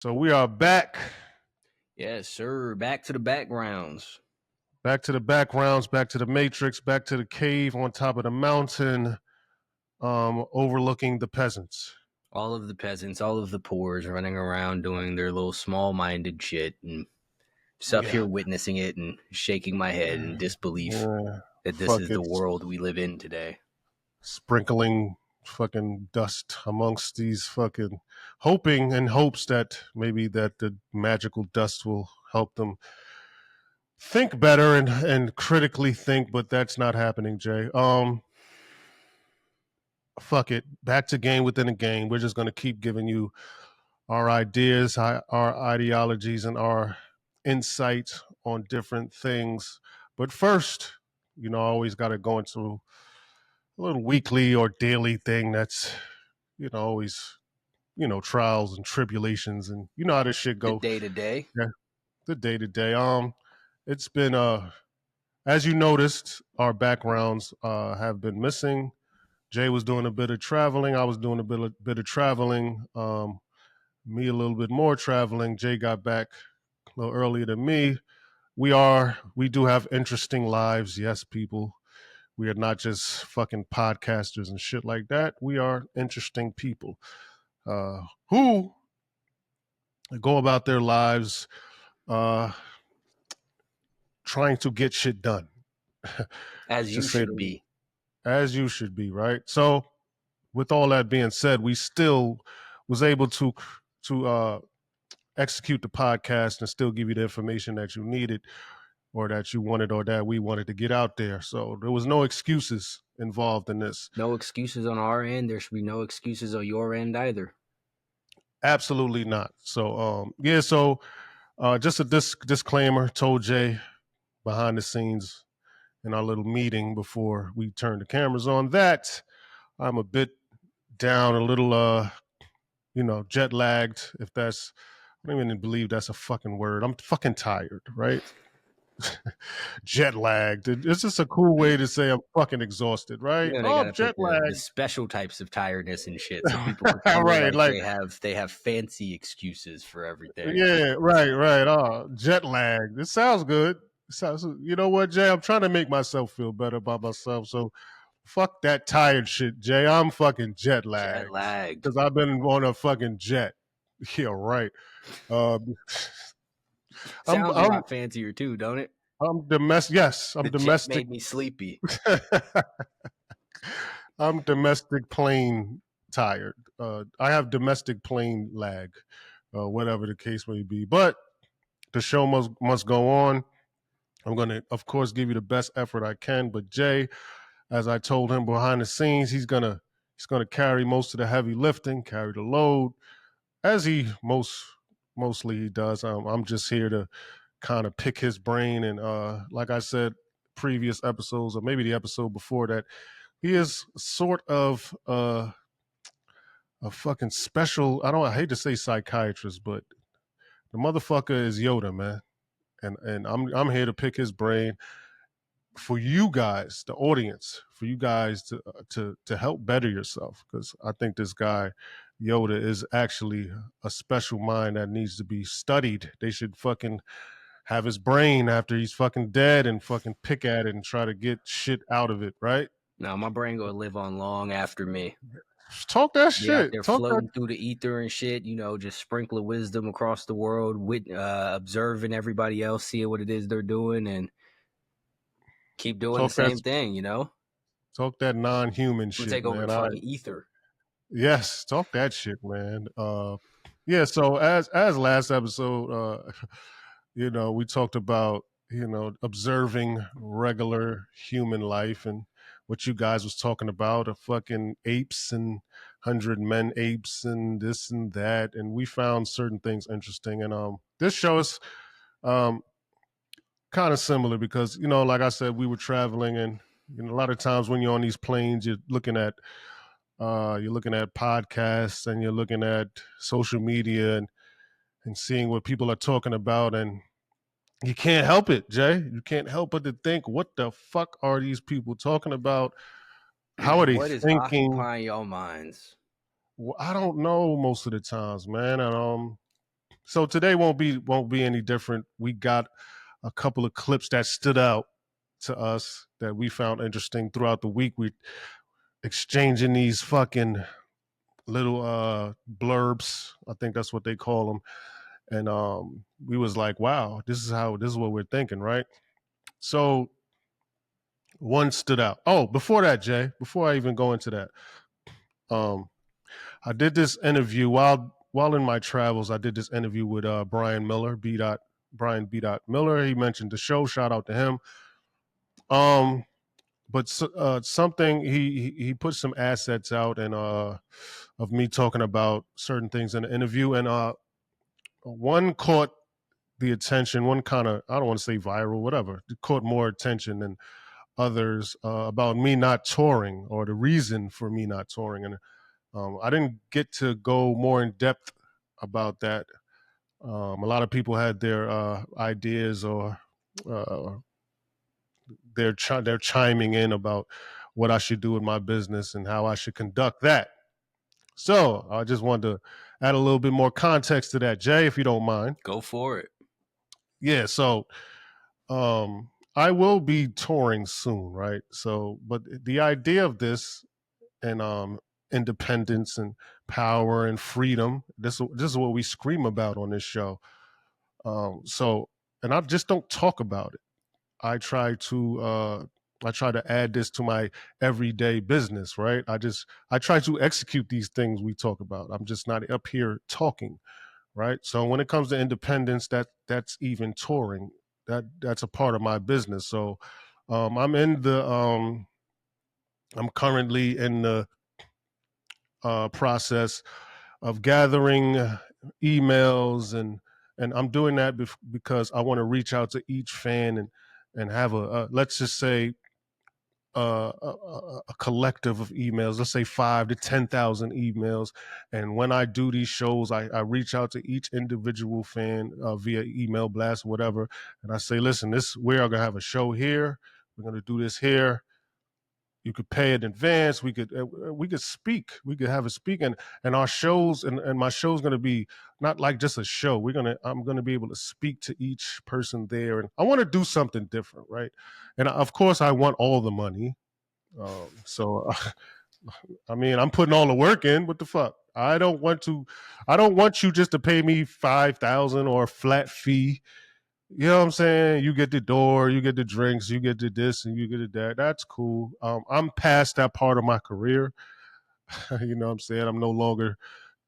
So we are back, Yes, sir. Back to the backgrounds. back to the backgrounds, back to the matrix, back to the cave on top of the mountain, overlooking the peasants. All of the peasants, all of the poors running around doing their little small minded shit and stuff Yeah, here witnessing it and shaking my head in disbelief that this fuck is the it, world we live in today. sprinkling fucking dust amongst these fucking, hoping and hopes that maybe that the magical dust will help them think better and critically think, but that's not happening, Jay. Fuck it, back to game within a game. We're just gonna keep giving you our ideas, our ideologies, and our insights on different things. But first, I always got to go into a little weekly or daily thing that's, always, trials and tribulations, and you know how this shit The go. day to day. Yeah, the day to day. It's been as you noticed, our backgrounds have been missing. Jay was doing a bit of traveling. I was doing a bit of traveling. Me a little bit more traveling. Jay got back a little earlier than me. We do have interesting lives, yes, people. We are not just fucking podcasters and shit like that. We are interesting people who go about their lives uh, trying to get shit done. As you Just say should be. as you should be, right? So, with all that being said, we still was able to execute the podcast and still give you the information that you needed or that you wanted or that we wanted to get out there. So there was no excuses involved in this. No excuses on our end. There should be no excuses on your end either. Absolutely not. So yeah, so just a disclaimer, told Jay behind the scenes in our little meeting before we turned the cameras on that I'm a bit down, a little jet lagged, if that's I don't even believe that's a fucking word. I'm fucking tired, right? Jet lagged. It's just a cool way to say I'm fucking exhausted, right? They Oh, gotta I'm put jet the lagged. special types of tiredness and shit so people can feel Right, like like they have fancy excuses for everything. yeah, right. Oh, jet lagged. It sounds good. It sounds, you know what, Jay? I'm trying to make myself feel better about myself. So fuck that tired shit, Jay. I'm fucking jet Jet lagged lagged. because I've been on a fucking jet. Yeah, right. Um, I'm Sounds a I'm lot fancier too, don't it? I'm domestic. Yes, I'm The jet domestic. made me sleepy. I'm domestic plane tired. I have domestic plane lag, whatever the case may be. But the show must go on. I'm going to, of course, give you the best effort I can. But Jay, as I told him behind the scenes, he's gonna carry most of the heavy lifting, carry the load, as he mostly he does. I'm just here to kind of pick his brain, and like I said, previous episodes or maybe the episode before that, he is sort of a fucking special. I hate to say psychiatrist, but the motherfucker is Yoda, man. And I'm here to pick his brain for you guys, the audience, for you guys to help better yourself, because I think this guy Yoda is actually a special mind that needs to be studied. They should fucking have his brain after he's fucking dead and fucking pick at it and try to get shit out of it, right? Now my brain gonna live on long after me. Talk that Be out shit. there Talk that. floating through the ether and shit, just sprinkling wisdom across the world, observing everybody else, seeing what it is they're doing, and keep doing the Talk that. same thing. Talk that non-human We'll shit, take over the man. I fucking ether. Yes, talk that shit, man. Yeah. So as last episode, we talked about observing regular human life and what you guys was talking about, a fucking apes and 100 men apes and this and that, and we found certain things interesting. And this show is um kind of similar because like I said, we were traveling, and a lot of times when you're on these planes, you're looking at podcasts and you're looking at social media and seeing what people are talking about, and you can't help it, Jay. You can't help but to think, what the fuck are these people talking about? How are they What is thinking? occupying your minds? Well, I don't know most of the times, man. And So today won't be any different. We got a couple of clips that stood out to us that we found interesting throughout the week. We exchanging these fucking little blurbs. I think that's what they call them. And we was like, wow, this is what we're thinking, right? So one stood out. Oh, before that, Jay, before I even go into that, um, I did this interview while in my travels. I did this interview with Brian Miller, Brian B. Miller. He mentioned the show. Shout out to him. But something he put some assets out and of me talking about certain things in the interview, and one caught the attention. One kind of, I don't want to say viral, whatever. It caught more attention than others about me not touring or the reason for me not touring, and I didn't get to go more in depth about that. A lot of people had their ideas or uh, they're chiming in about what I should do with my business and how I should conduct that. So I just wanted to add a little bit more context to that, Jay, if you don't mind. Go for it. Yeah. So I will be touring soon, right? So, but the idea of this and independence and power and freedom, this is what we scream about on this show. So, and I just don't talk about it. I try to add this to my everyday business, right? I try to execute these things we talk about. I'm just not up here talking, right? So when it comes to independence, that's even touring. That's a part of my business. So I'm in the I'm currently in the process of gathering emails, and I'm doing that because I want to reach out to each fan and have a let's just say a collective of emails. Let's say 5 to 10,000 emails. And when I do these shows, I reach out to each individual fan via email blast, whatever, and I say, listen, we are gonna have a show here. We're gonna do this here. You could pay in advance. We could speak. We could have a speak, and our shows and my show's going to be not like just a show. I'm going to be able to speak to each person there, and I want to do something different, right? And of course, I want all the money. So, I mean, I'm putting all the work in. What the fuck? I don't want you just to pay me 5,000 or a flat fee. You know what I'm saying? You get the door, you get the drinks, you get the this, and you get the that. That's cool. I'm past that part of my career. You know what I'm saying? I'm no longer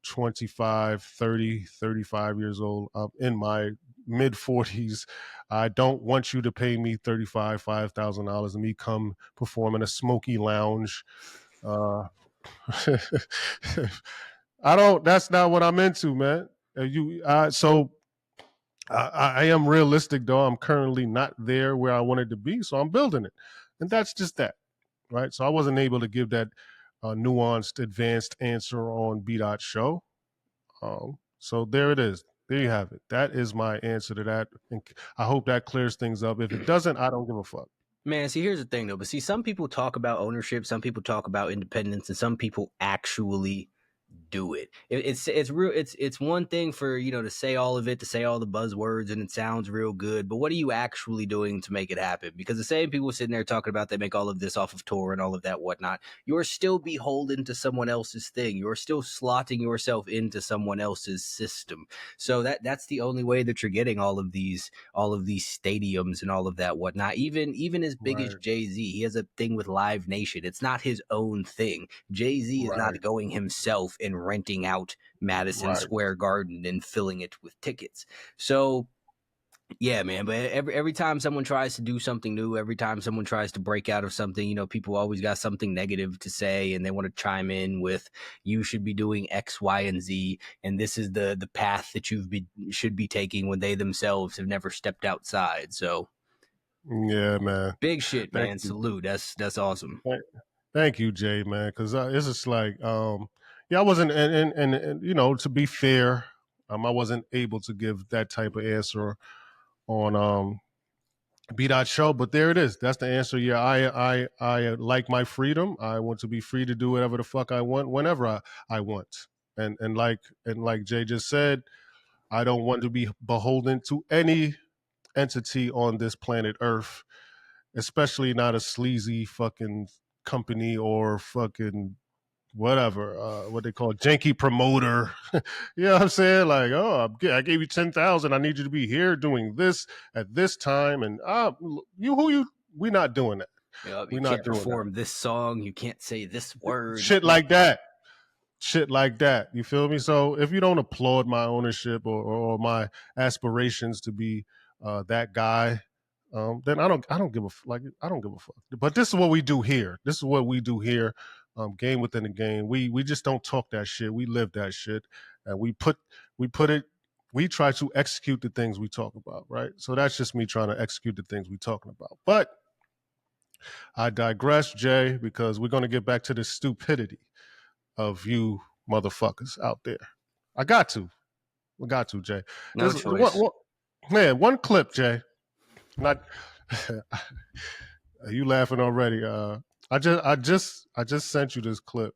25, 30, 35 years old. I'm in my mid 40s. I don't want you to pay me $5,000 and me come perform in a smoky lounge. Uh, that's not what I'm into, man. So I am realistic, though. I'm currently not there where I wanted to be, so I'm building it, and that's just that, right? So I wasn't able to give that nuanced, advanced answer on B Dot show. So there it is. There you have it. That is my answer to that. And I hope that clears things up. If it doesn't, I don't give a fuck. Man, see, here's the thing, though. But see, some people talk about ownership, some people talk about independence, and some people actually do it. It's real. It's one thing for to say all of it, to say all the buzzwords, and it sounds real good. But what are you actually doing to make it happen? Because the same people sitting there talking about they make all of this off of tour and all of that whatnot, you're still beholden to someone else's thing. You're still slotting yourself into someone else's system. So that's the only way that you're getting all of these stadiums and all of that whatnot. Even as big as Jay-Z, he has a thing with Live Nation. It's not his own thing. Jay-Z is not going himself and renting out Madison Square Garden and filling it with tickets. So yeah, man, but every time someone tries to do something new, every time someone tries to break out of something, people always got something negative to say, and they want to chime in with, you should be doing X, Y, and Z, and this is the path that should be taking, when they themselves have never stepped outside. So yeah, man, big shit, man. Thank you. Salute. That's awesome. Thank you, Jay, man, because it's just like yeah, I wasn't, and to be fair, I wasn't able to give that type of answer on B Dot show, but there it is. That's the answer. Yeah, I like my freedom. I want to be free to do whatever the fuck I want, whenever I want. And like Jay just said, I don't want to be beholden to any entity on this planet Earth, especially not a sleazy fucking company or fucking whatever, what they call janky promoter. You know what I'm saying? Like, oh, I gave you 10,000. I need you to be here doing this at this time. And we not doing that. You We not can't doing that. perform this song. You can't say this word. Shit like that. Shit like that. You feel me? So if you don't applaud my ownership or my aspirations to be that guy, then I don't give a I don't give a fuck. But this is what we do here. This is what we do here. Game within a game. We just don't talk that shit. We live that shit, and we put it. We try to execute the things we talk about, right? So that's just me trying to execute the things we talking about. But I digress, Jay, because we're going to get back to the stupidity of you motherfuckers out there. I got to. We got to, Jay. No choice. One clip, Jay. Not you laughing already. I just sent you this clip,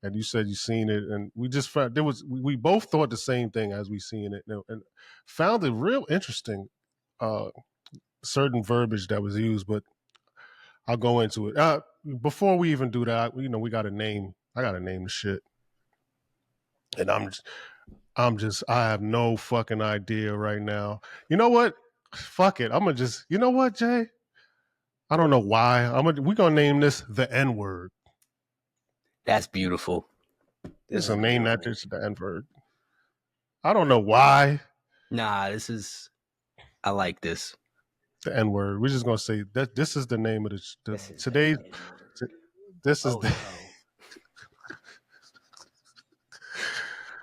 and you said you seen it, and we just found we both thought the same thing as we seen it, and found it real interesting. Certain verbiage that was used, but I'll go into it. Before we even do that, we got to name. I got to name the shit, and I have no fucking idea right now. You know what? Fuck it. I'm gonna just. You know what, Jay? I don't know why. We're gonna name this the N-word. That's beautiful. It's a name that just the N-word. I don't know why. Nah, I like this. The N-word. We're just gonna say that this is the name of today's. This is the.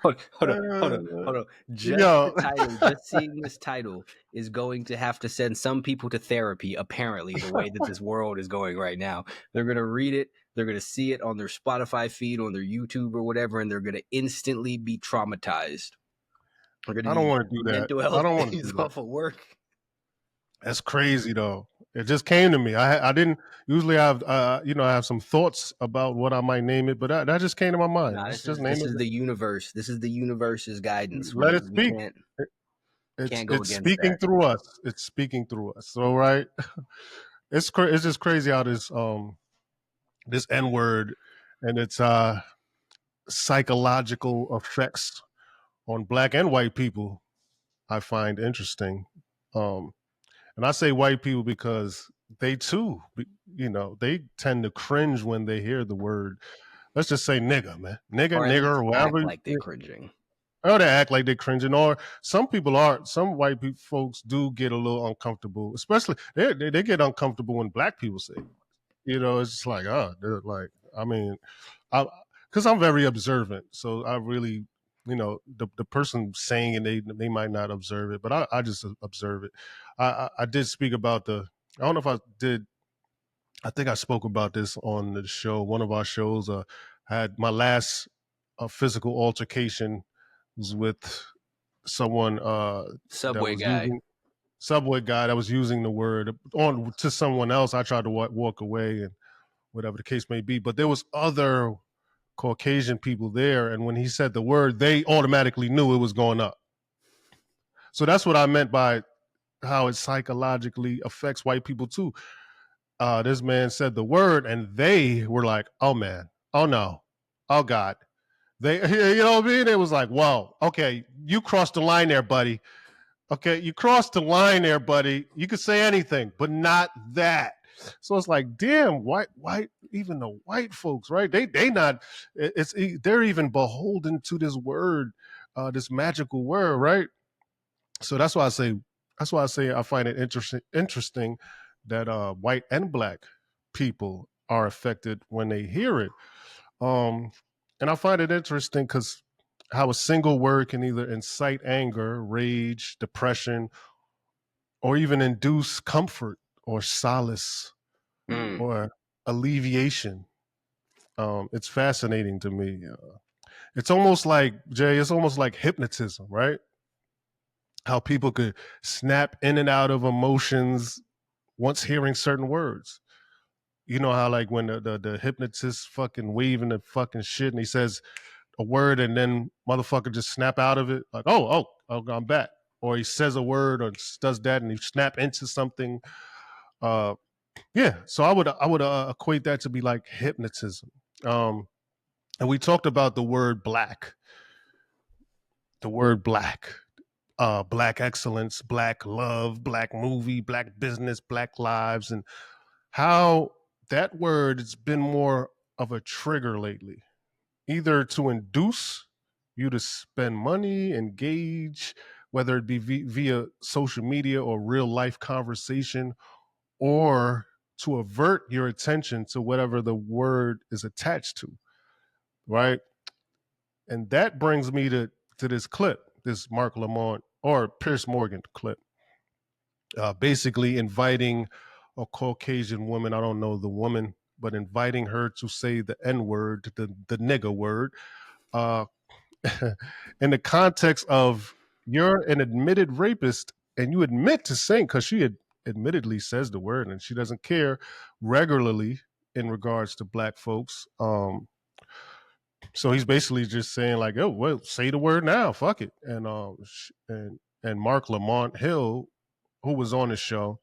Hold on. Just seeing this title is going to have to send some people to therapy, apparently, the way that this world is going right now. They're going to read it, they're going to see it on their Spotify feed, on their YouTube or whatever, and they're going to instantly be traumatized. I don't want to do that. I don't want to do that. Off of work. That's crazy though. It just came to me. I didn't usually have I have some thoughts about what I might name it, but that just came to my mind. This is the universe. This is the universe's guidance. Let it speak. It's speaking that. Through us. It's speaking through us. So right, it's just crazy how this N-word and its psychological effects on Black and white people I find interesting. And I say white people because they too, they tend to cringe when they hear the word. Let's just say nigga, man. Nigger, or whatever. Like they're cringing. Or they act like they're cringing. Or some people are. Some white people, folks do get a little uncomfortable. Especially, they get uncomfortable when Black people say it. It's just like, because I'm very observant. So I really, the person saying it, they might not observe it, but I just observe it. I did speak about I don't know if I did. I think I spoke about this on the show. One of our shows, had my last physical altercation was with someone, Subway guy that was using the word on to someone else. I tried to walk away and whatever the case may be, but there was other Caucasian people there, and when he said the word, they automatically knew it was going up. So that's what I meant by how it psychologically affects white people too. This man said the word, and they were like, "Oh man, oh no, oh God." They, you know what I mean? It was like, "Whoa, okay, you crossed the line there, buddy. Okay, you crossed the line there, buddy. You could say anything, but not that." So it's like, damn, white, even the white folks, right? They not. They're even beholden to this word, this magical word, right? So that's why I say I find it interesting that white and Black people are affected when they hear it. And I find it interesting because how a single word can either incite anger, rage, depression, or even induce comfort or solace or alleviation. It's fascinating to me. It's almost like, Jay, it's almost like hypnotism, right? How people could snap in and out of emotions once hearing certain words. You know how like when the hypnotist fucking waving the fucking shit and he says a word and then motherfucker just snap out of it like, oh, I'm back. Or he says a word or does that, and you snap into something. Uh, yeah. So I would equate that to be like hypnotism. Um, and we talked about the word black, the word black, black excellence, black love, black movie, black business, black lives, and how that word has been more of a trigger lately, either to induce you to spend money, engage, whether it be via social media or real life conversation, or to avert your attention to whatever the word is attached to, right? And that brings me to this clip, this Mark Lamont or Pierce Morgan clip, basically inviting a Caucasian woman. I don't know the woman, but inviting her to say the N word, the nigger word, uh, in the context of you're an admitted rapist and you admit to saying, because she admittedly says the word and she doesn't care regularly in regards to black folks. So he's basically just saying like, oh well, say the word now, fuck it. And Mark Lamont Hill, who was on the show,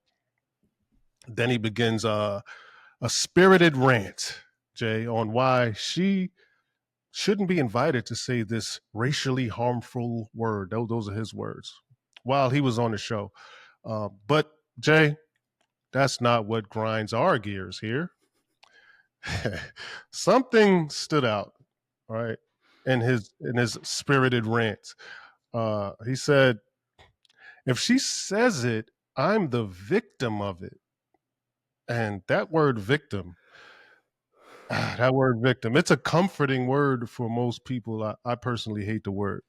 then he begins a spirited rant, Jay, on why she shouldn't be invited to say this racially harmful word. Those are his words while he was on the show. But Jay, that's not what grinds our gears here. Something stood out, right, in his spirited rant. He said, "If she says it, I'm the victim of it." And that word "victim," that word "victim," it's a comforting word for most people. I personally hate the word.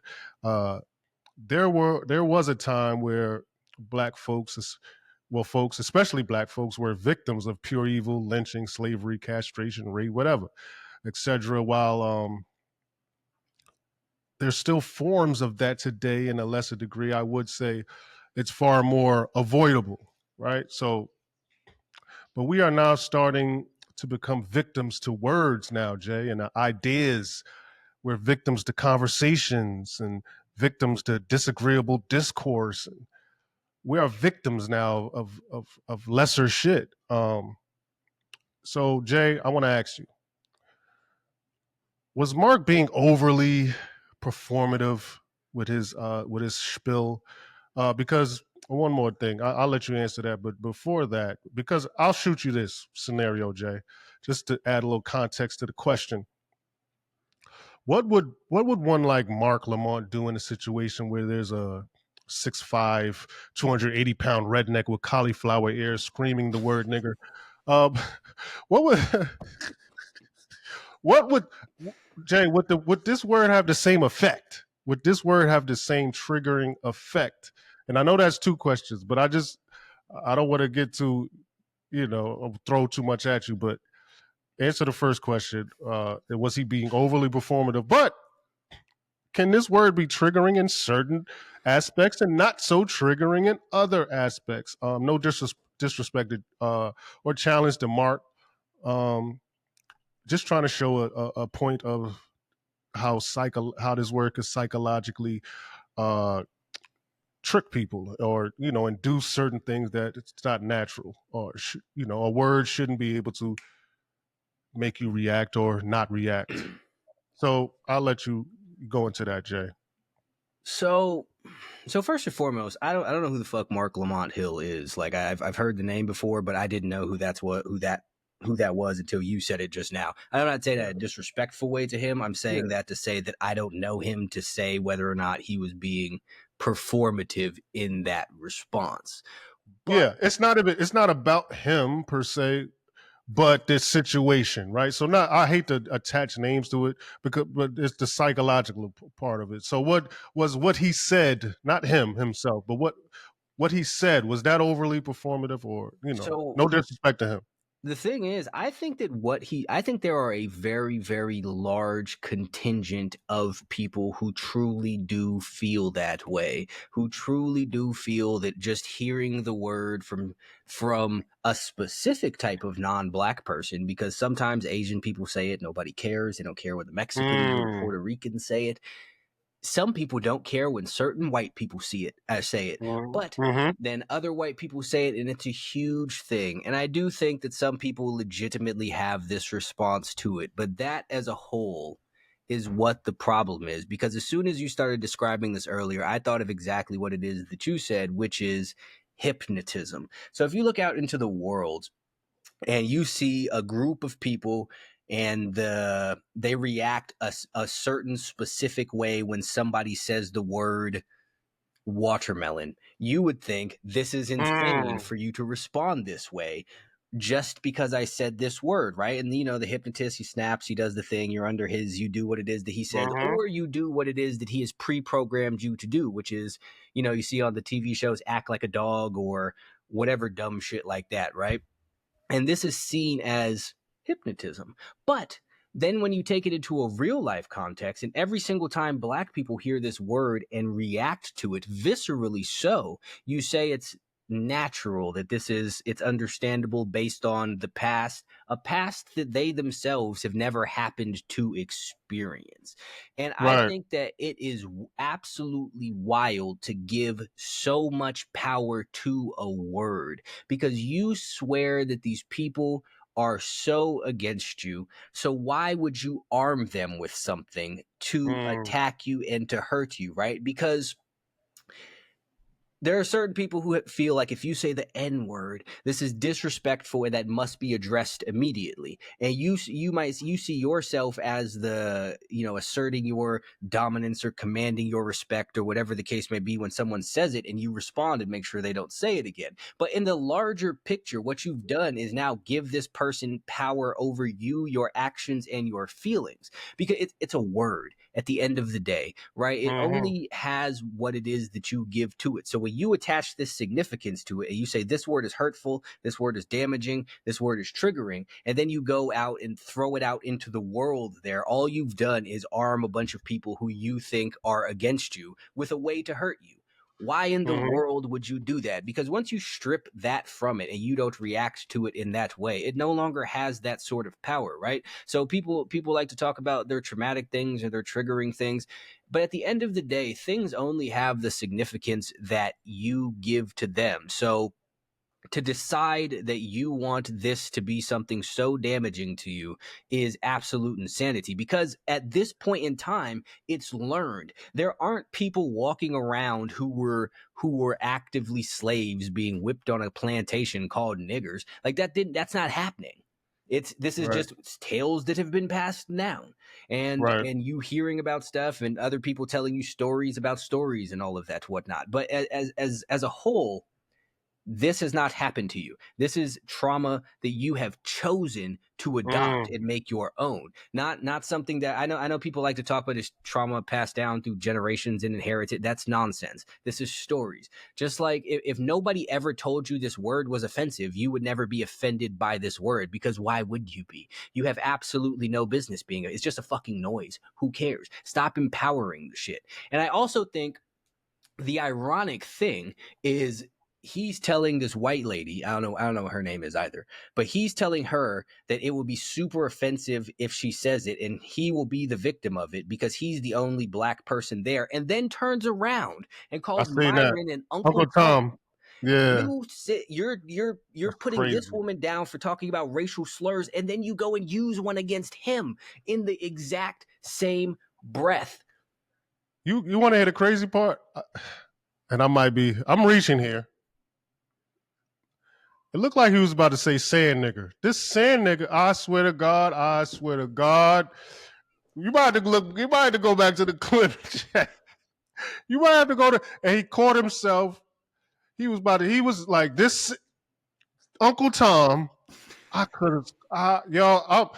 Uh, there was a time where black folks, well, folks, especially black folks, were victims of pure evil, lynching, slavery, castration, rape, whatever, etc. While there's still forms of that today in a lesser degree, I would say it's far more avoidable, right? So, but we are now starting to become victims to words now, Jay, and ideas. We're victims to conversations and victims to disagreeable discourse. We are victims now of lesser shit. So Jay, I want to ask you: was Mark being overly performative with his spill? Because one more thing, I'll let you answer that. But before that, because I'll shoot you this scenario, Jay, just to add a little context to the question. What would one like Mark Lamont do in a situation where there's a 6'5", 280-pound redneck with cauliflower ears screaming the word nigger? Um, what would what would Jay, would this word have the same effect? Would this word have the same triggering effect? And I know that's two questions, but I don't want to get too, throw too much at you, but answer the first question. Was he being overly performative? But can this word be triggering in certain aspects and not so triggering in other aspects? No disrespected or challenge to Mark. Um, just trying to show a point of how this word could psychologically uh, trick people, or induce certain things that it's not natural, or a word shouldn't be able to make you react or not react. So I'll let you go into that, Jay. So, first and foremost, I don't know who the fuck Mark Lamont Hill is. Like I've heard the name before, but I didn't know who that was until you said it just now. I'm not saying that in a disrespectful way to him. I'm saying that to say that I don't know him to say whether or not he was being performative in that response. But it's not about him per se, but this situation, right? So not I hate to attach names to it but it's the psychological part of it. So what he said, not him himself, but what he said, was that overly performative, or no disrespect to him? The thing is, I think there are a very, very large contingent of people who truly do feel that way, who truly do feel that just hearing the word from a specific type of non-black person, because sometimes Asian people say it, nobody cares. They don't care what the Mexicans or Puerto Ricans say it. some people don't care when certain white people see it, say it, but Mm-hmm. then other white people say it, and it's a huge thing. And I do think that some people legitimately have this response to it, but that as a whole is what the problem is. Because as soon as you started describing this earlier, I thought of exactly what it is that you said, which is hypnotism. So if you look out into the world and you see a group of people and they react a certain specific way when somebody says the word watermelon, you would think this is insane for you to respond this way just because I said this word, right? And the hypnotist, he snaps, he does the thing, you're under his, you do what it is that he says, Mm-hmm. or you do what it is that he has pre-programmed you to do, which is, you see on the TV shows, act like a dog or whatever dumb shit like that, right? And this is seen as hypnotism. But then when you take it into a real life context, and every single time black people hear this word and react to it viscerally so, you say it's natural, that it's understandable based on the past, a past that they themselves have never happened to experience. And I Right. think that it is absolutely wild to give so much power to a word, because you swear that these people are so against you. So why would you arm them with something to Mm. attack you and to hurt you, right? Because there are certain people who feel like if you say the N word, this is disrespectful and that must be addressed immediately. And you see yourself as the, asserting your dominance or commanding your respect or whatever the case may be when someone says it, and you respond and make sure they don't say it again. But in the larger picture, what you've done is now give this person power over you, your actions, and your feelings, because it's a word at the end of the day, right? It Mm-hmm. only has what it is that you give to it. So when you attach this significance to it and you say this word is hurtful, this word is damaging, this word is triggering, and then you go out and throw it out into the world there, all you've done is arm a bunch of people who you think are against you with a way to hurt you. Why in the Mm-hmm. world would you do that? Because once you strip that from it and you don't react to it in that way, it no longer has that sort of power, right? So people like to talk about their traumatic things or their triggering things, but at the end of the day, things only have the significance that you give to them. So to decide that you want this to be something so damaging to you is absolute insanity, because at this point in time it's learned. There aren't people walking around who were actively slaves being whipped on a plantation called niggers. Like that's not happening. This is Right. just tales that have been passed down, and Right. you hearing about stuff and other people telling you stories about stories and all of that whatnot. But as a whole, this has not happened to you. This is trauma that you have chosen to adopt Mm. and make your own. Not something that I know people like to talk about as trauma passed down through generations and inherited. That's nonsense. This is stories. Just like if nobody ever told you this word was offensive, you would never be offended by this word, because why would you be? You have absolutely no business being. It's just a fucking noise. Who cares? Stop empowering the shit. And I also think the ironic thing is he's telling this white lady, I don't know what her name is either, but he's telling her that it will be super offensive if she says it, and he will be the victim of it because he's the only black person there, and then turns around and I calls seen that. Myron and Uncle Uncle Tom. Tom. Yeah. You're That's putting this crazy. woman down for talking about racial slurs, and then you go and use one against him in the exact same breath. You want to hear the crazy part? And I'm reaching here. It looked like he was about to say sand nigger. This sand nigger, I swear to God. You might have to go back to the clip. You might have to go to, and he caught himself. He was like, this Uncle Tom, I could have,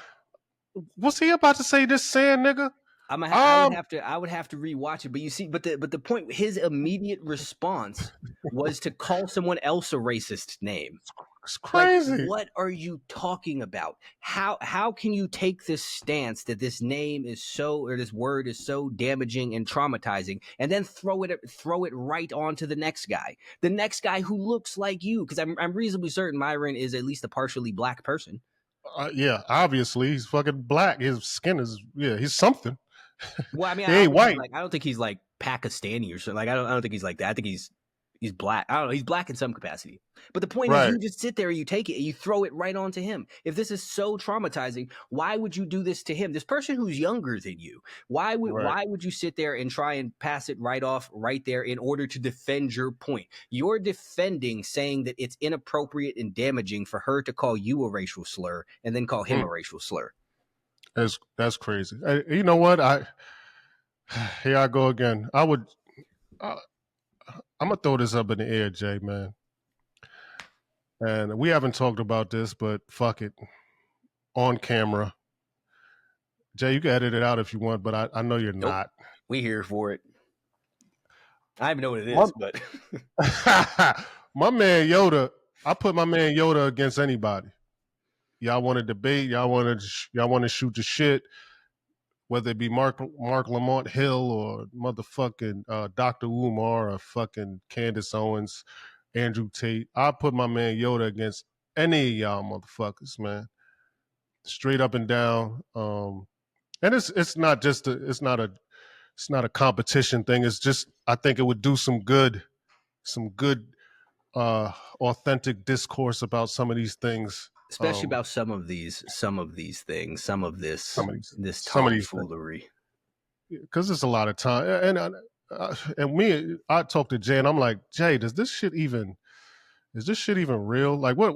was he about to say this sand nigger? Um, I would have to rewatch it. But you see, but the point, his immediate response was to call someone else a racist name. it's Like, crazy. what are you talking about? How can you take this stance that this name is so, or this word is so damaging and traumatizing, and then throw it right onto the next guy who looks like you? Because I'm reasonably certain Myron is at least a partially black person. Yeah, obviously he's fucking black. His skin is, yeah, he's something. Well, I mean, He ain't white. I don't think he's like Pakistani or something. Like, I don't think he's like that. I think he's black. I don't know. He's black in some capacity. But the point is, Right. you just sit there and you take it and you throw it right onto him. If this is so traumatizing, why would you do this to him? This person who's younger than you. Right. Why would you sit there and try and pass it right off right there in order to defend your point? You're defending saying that it's inappropriate and damaging for her to call you a racial slur and then call him a racial slur. That's crazy. You know what? Here I go again. I'm gonna throw this up in the air, Jay, man. And we haven't talked about this, but fuck it. On camera. Jay, you can edit it out if you want, but I know you're Nope. not. We here for it. I don't even know what it My- is, but My man Yoda, I put my man Yoda against anybody. Y'all want to debate? Y'all want to shoot the shit? Whether it be Mark Lamont Hill or motherfucking Dr. Umar or fucking Candace Owens, Andrew Tate, I put my man Yoda against any of y'all motherfuckers, man. Straight up and down. And it's not just it's not a competition thing. It's just I think it would do some good authentic discourse about some of these things. especially about some of these things, some of this tomfoolery. Because it's a lot of time. And I talked to Jay, and I'm like, Jay, is this shit even real? Like, what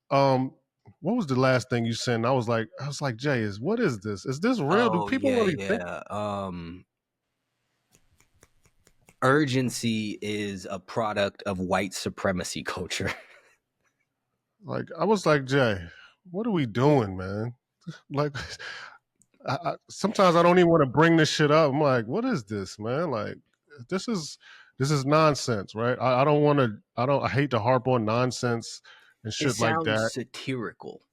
was the last thing you sent? I was like, Jay, what is this? Is this real? Do people really think? Urgency is a product of white supremacy culture. Like, I was like, Jay, what are we doing, man? Like, sometimes I don't even want to bring this shit up. I'm like, what is this, man? Like, this is nonsense, right? I hate to harp on nonsense and shit like that. It sounds satirical.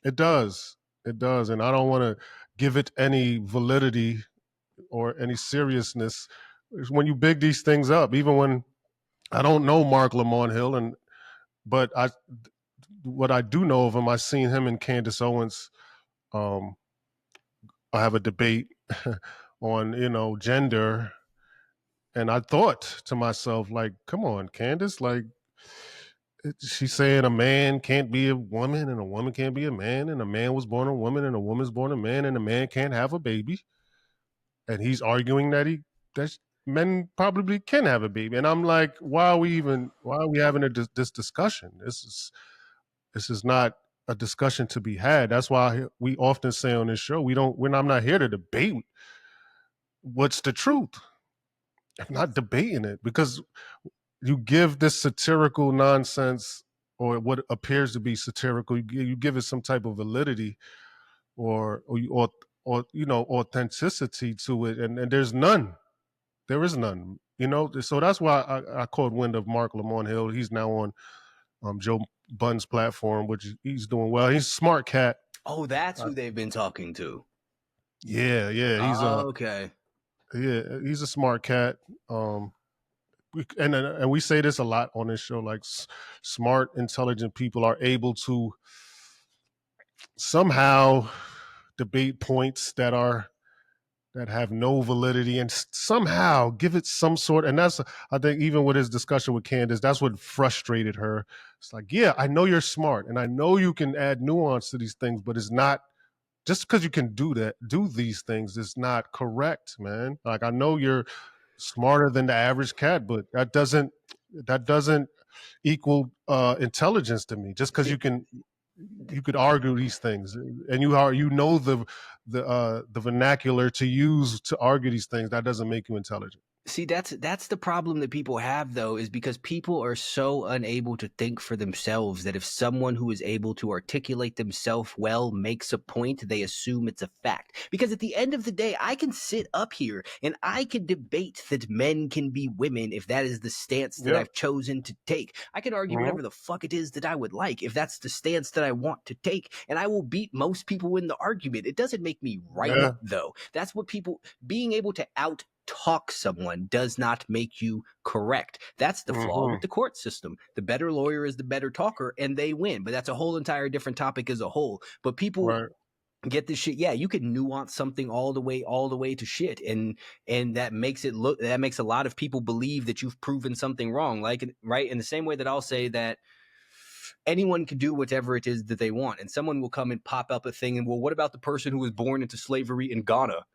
It does. And I don't want to give it any validity or any seriousness. When you big these things up, even when I don't know Mark Lamont Hill, but what I do know of him, I've seen him and Candace Owens I have a debate on, gender. And I thought to myself, like, come on, Candace, like, she's saying a man can't be a woman and a woman can't be a man, and a man was born a woman and a woman's born a man, and a man can't have a baby. And he's arguing that men probably can have a baby. And I'm like, why are we having this discussion? This is not a discussion to be had. That's why we often say on this show, I'm not here to debate what's the truth. I'm not debating it, because you give this satirical nonsense, or what appears to be satirical, you give it some type of validity or authenticity to it, and there's none. There is none. So that's why I caught wind of Mark Lamont Hill. He's now on Joe Budden's platform, which he's doing well. He's a smart cat. Oh, that's who they've been talking to. Yeah. He's okay. Yeah, he's a smart cat. And we say this a lot on this show. Like, smart, intelligent people are able to somehow debate points that have no validity, and somehow give it some sort. And that's, I think, even with his discussion with Candace, that's what frustrated her. It's like, yeah, I know you're smart, and I know you can add nuance to these things, but it's not just because you can do these things. It's not correct, man. Like, I know you're smarter than the average cat, but that doesn't equal intelligence to me. Just because you could argue these things, and you know the vernacular to use to argue these things, that doesn't make you intelligent. See, that's the problem that people have, though, is because people are so unable to think for themselves that if someone who is able to articulate themselves well makes a point, they assume it's a fact. Because at the end of the day, I can sit up here and I can debate that men can be women if that is the stance that I've chosen to take. I can argue whatever the fuck it is that I would like if that's the stance that I want to take, and I will beat most people in the argument. It doesn't make me right, though. That's what being able to talk someone does not make you correct. That's the flaw with the court system. The better lawyer is the better talker, and they win. But that's a whole entire different topic as a whole. But people get this shit. Yeah, you can nuance something all the way to shit, and that makes a lot of people believe that you've proven something wrong. Like, right, in the same way that I'll say that anyone can do whatever it is that they want, and someone will come and pop up a thing, and, well, what about the person who was born into slavery in Ghana?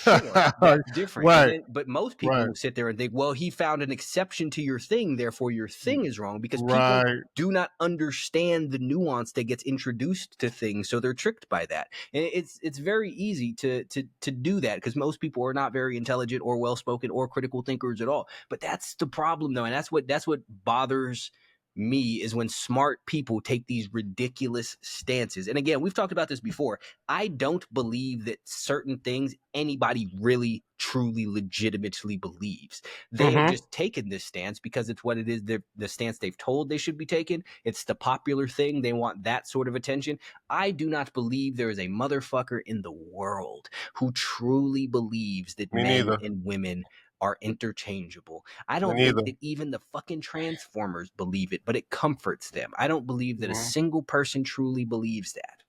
Sure, that's different. And Right, then, but most people right, will sit there and think, well, he found an exception to your thing, therefore your thing is wrong, because people right. do not understand the nuance that gets introduced to things, so they're tricked by that. And it's very easy to do that, because most people are not very intelligent or well spoken or critical thinkers at all. But that's the problem, though, and that's what bothers me, is when smart people take these ridiculous stances. And again, we've talked about this before. I don't believe that certain things anybody really, truly, legitimately believes. They have Hmm. just taken this stance because it's what it is, the stance they've told they should be taken. It's the popular thing. They want that sort of attention. I do not believe there is a motherfucker in the world who truly believes that Me men neither. and women are interchangeable. I Me don't think neither. that even the fucking Transformers believe it, but it comforts them. I don't believe that a Mhm. single person truly believes that.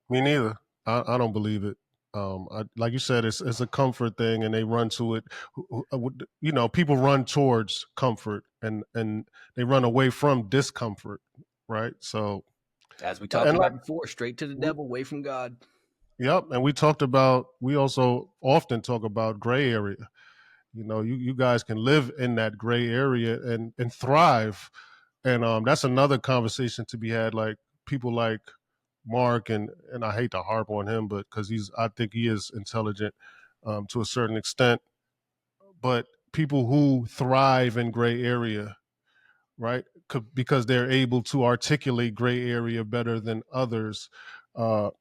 Me neither. I don't believe it. Like you said, it's a comfort thing, and they run to it. You know, people run towards comfort, and they run away from discomfort, right? So, As we talked and like, about before, straight to the devil, away from God. yep, and we talked about. We also often talk about gray area. You know, you guys can live in that gray area and thrive, and that's another conversation to be had. Like people like Mark, and I hate to harp on him, but because I think he is intelligent to a certain extent. But people who thrive in gray area, right? Because they're able to articulate gray area better than others uh,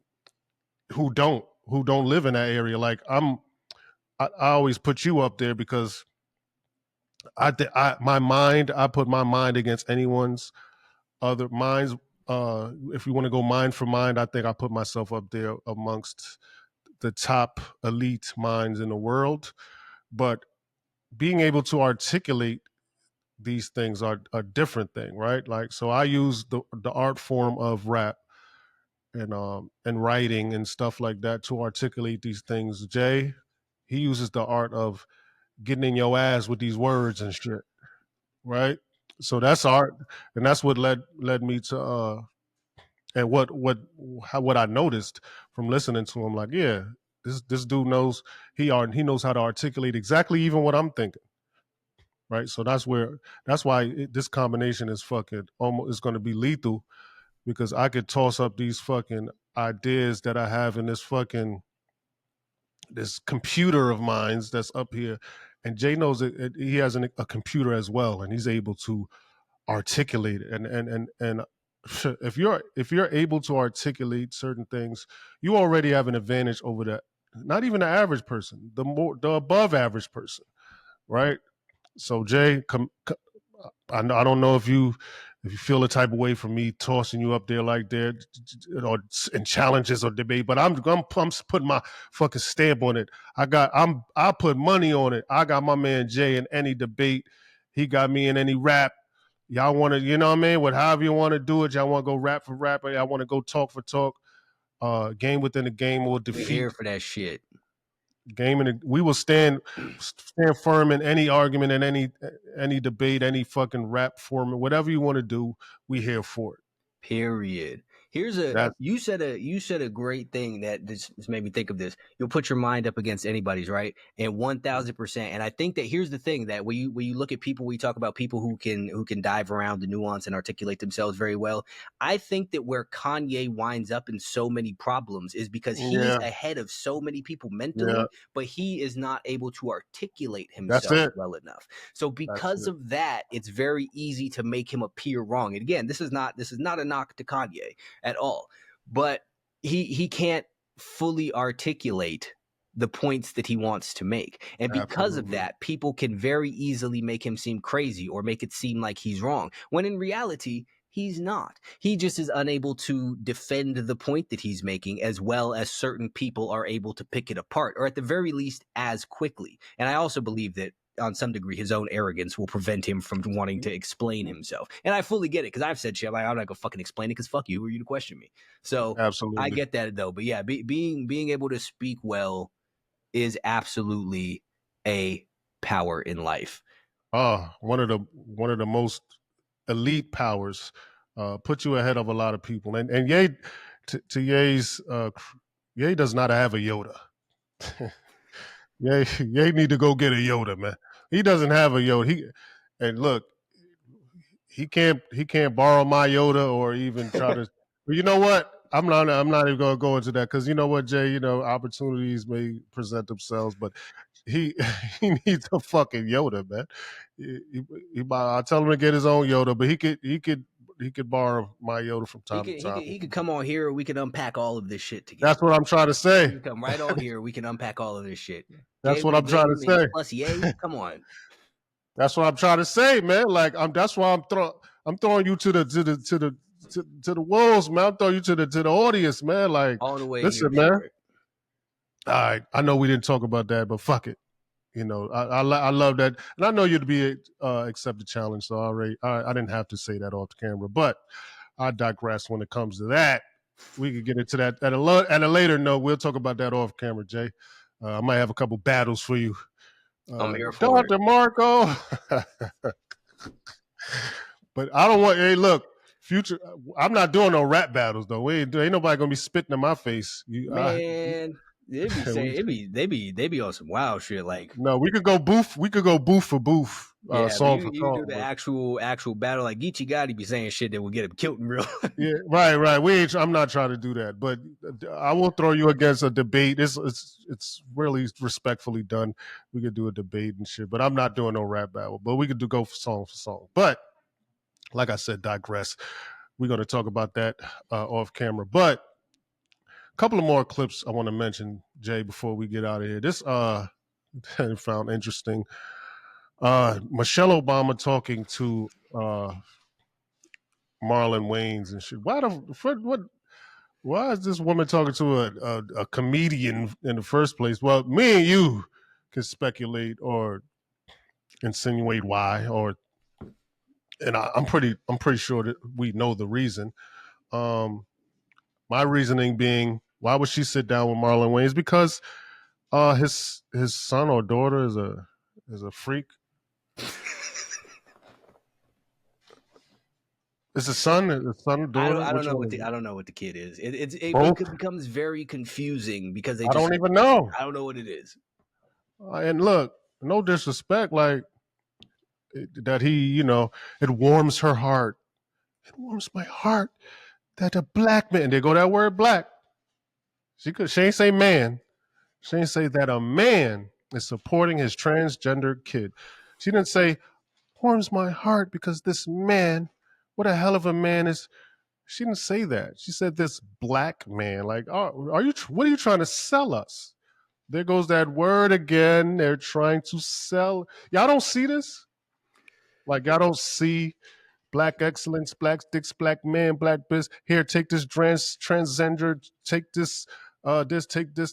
who don't live in that area. Like I always put you up there because I put my mind against anyone's other minds. If we want to go mind for mind, I think I put myself up there amongst the top elite minds in the world. But being able to articulate these things are a different thing, right? Like, so I use the art form of rap and writing and stuff like that to articulate these things. Jay, he uses the art of getting in your ass with these words and shit, right? So that's art, and that's what led me to and what I noticed from listening to him. Like, yeah, this dude knows he knows how to articulate exactly even what I'm thinking, right? So that's why this combination is fucking almost is going to be lethal because I could toss up these fucking ideas that I have in this computer of mine that's up here, and Jay knows he has a computer as well, and he's able to articulate it. And if you're able to articulate certain things, you already have an advantage over the not even the average person, the above average person, right? So Jay, I don't know if you feel the type of way from me tossing you up there like that, or in challenges or debate, but I'm putting my fucking stamp on it. I put money on it. I got my man Jay in any debate. He got me in any rap. Y'all want to, you know what I mean? What however you want to do it. Y'all want to go rap for rap, or y'all want to go talk for talk. Game within the game or We're defeat here for that shit. game, and we will stand firm in any argument, in any debate, any fucking rap format, whatever you want to do. We here for it. Period. That's You said a great thing that this made me think of this. You'll put your mind up against anybody's, right? And 1,000%. And I think that here's the thing, that when you look at people, we talk about people who can dive around the nuance and articulate themselves very well. I think that where Kanye winds up in so many problems is because he's yeah, ahead of so many people yeah. mentally, but he is not able to articulate That's himself it. well enough. So That's because it. of that, it's very easy to make him appear wrong. And again, this is not a knock to Kanye at all, but he can't fully articulate the points that he wants to make. And because of Absolutely. that, people can very easily make him seem crazy or make it seem like he's wrong, when in reality, he's not. He just is unable to defend the point that he's making as well as certain people are able to pick it apart, or at the very least, as quickly. And I also believe that on some degree, his own arrogance will prevent him from wanting to explain himself. And I fully get it because I've said shit. I'm like, I'm not gonna fucking explain it because fuck you. Who are you to question me? So I Absolutely. get that though. But yeah, being able to speak well is absolutely a power in life. One of the most elite powers. Put you ahead of a lot of people. And Ye, to Ye's, Ye does not have a Yoda. Ye need to go get a Yoda, man. He doesn't have a Yoda. And look, he can't borrow my Yoda or even try to. But you know what? I'm not even gonna go into that because you know what, Jay. You know, opportunities may present themselves, but he he needs a fucking Yoda, man. I'll tell him to get his own Yoda, but he could borrow my Yoda from He time could to he time. could he could come on here. We could unpack all of this shit together. That's what I'm trying to He say. could come right on here. We can unpack all of this shit. That's Jay what will I'm trying to game say. plus Ye. Come on. That's what I'm trying to say, man. Like that's why I'm throwing you to the wolves, man. I'm throwing you to the audience, man. Like, All the way listen, here man. for it. All right, I know we didn't talk about that, but fuck it. You know, I love that, and I know you'd be accept the challenge. So I didn't have to say that off the camera, but I digress when it comes to that. We could get into that at a later note. We'll talk about that off camera, Jay. I might have a couple battles for you. I'm here for Dr. Marco. But I don't want. Hey, look, future. I'm not doing no rap battles though. Ain't nobody gonna be spitting in my face. Man, they be saying they be on some wild shit. Like, no, we could go booth. We could go booth for booth. yeah, but Song for you do song. the actual battle. Like Geechee Gotti be saying shit that will get him killed in real. Yeah, right. I'm not trying to do that, but I will throw you against a debate. It's really respectfully done. We could do a debate and shit, but I'm not doing no rap battle. But we could go for song. But like I said, digress. We're going to talk about that off camera. But a couple of more clips I want to mention, Jay, before we get out of here. This I found interesting. Michelle Obama talking to Marlon Wayans and shit. Why is this woman talking to a comedian in the first place? Well, me and you can speculate or insinuate why, and I'm pretty sure that we know the reason. My reasoning being, why would she sit down with Marlon Wayans? Because his son or daughter is a freak. Is a son, daughter? I don't Which know one is it? I don't know what the kid is. Both? It becomes very confusing because I don't even know. I don't know what it is. And look, no disrespect, like that it warms her heart. It warms my heart that a black man. They go that word black. She ain't say man. She ain't say that a man is supporting his transgender kid. She didn't say warms my heart because this man, what a hell of a man is. She didn't say that. She said this black man. Like, are you? What are you trying to sell us? There goes that word again. They're trying to sell. Y'all don't see this? Like, y'all don't see black excellence, black dicks, black man, black biz. Here, take this transgender, take this,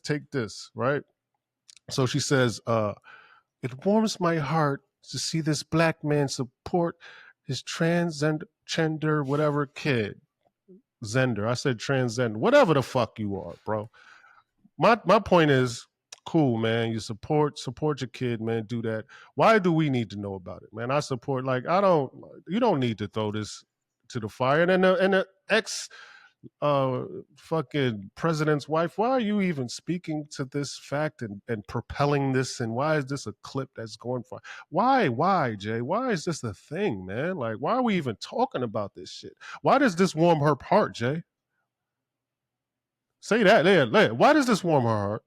take this, right? So she says, it warms my heart to see this black man support his transgender, whatever kid. Zender. I said transgender. Whatever the fuck you are, bro. My point is, cool, man. You support your kid, man. Do that. Why do we need to know about it, man? I support. Like, you don't need to throw this to the fire. And the ex fucking president's wife, why are you even speaking to this fact and propelling this? And why is this a clip that's going for? Why, Jay? Why is this a thing, man? Like, why are we even talking about this shit? Why does this warm her heart, Jay? Say that. Yeah. Why does this warm her heart?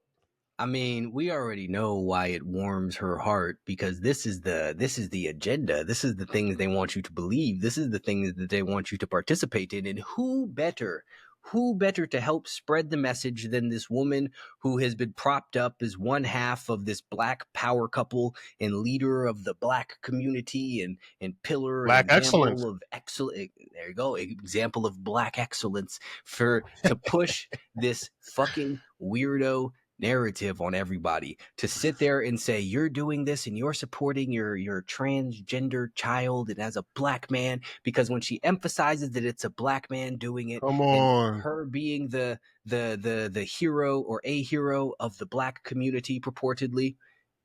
I mean, we already know why it warms her heart because this is the agenda. This is the things they want you to believe. This is the things that they want you to participate in. And who better to help spread the message than this woman who has been propped up as one half of this black power couple and leader of the black community and pillar Black and excellence. example of excellence. There you go, example of black excellence to push this fucking weirdo narrative on everybody to sit there and say you're doing this and you're supporting your transgender child and as a black man, because when she emphasizes that it's a black man doing it Come and on. her being the hero or a hero of the black community purportedly,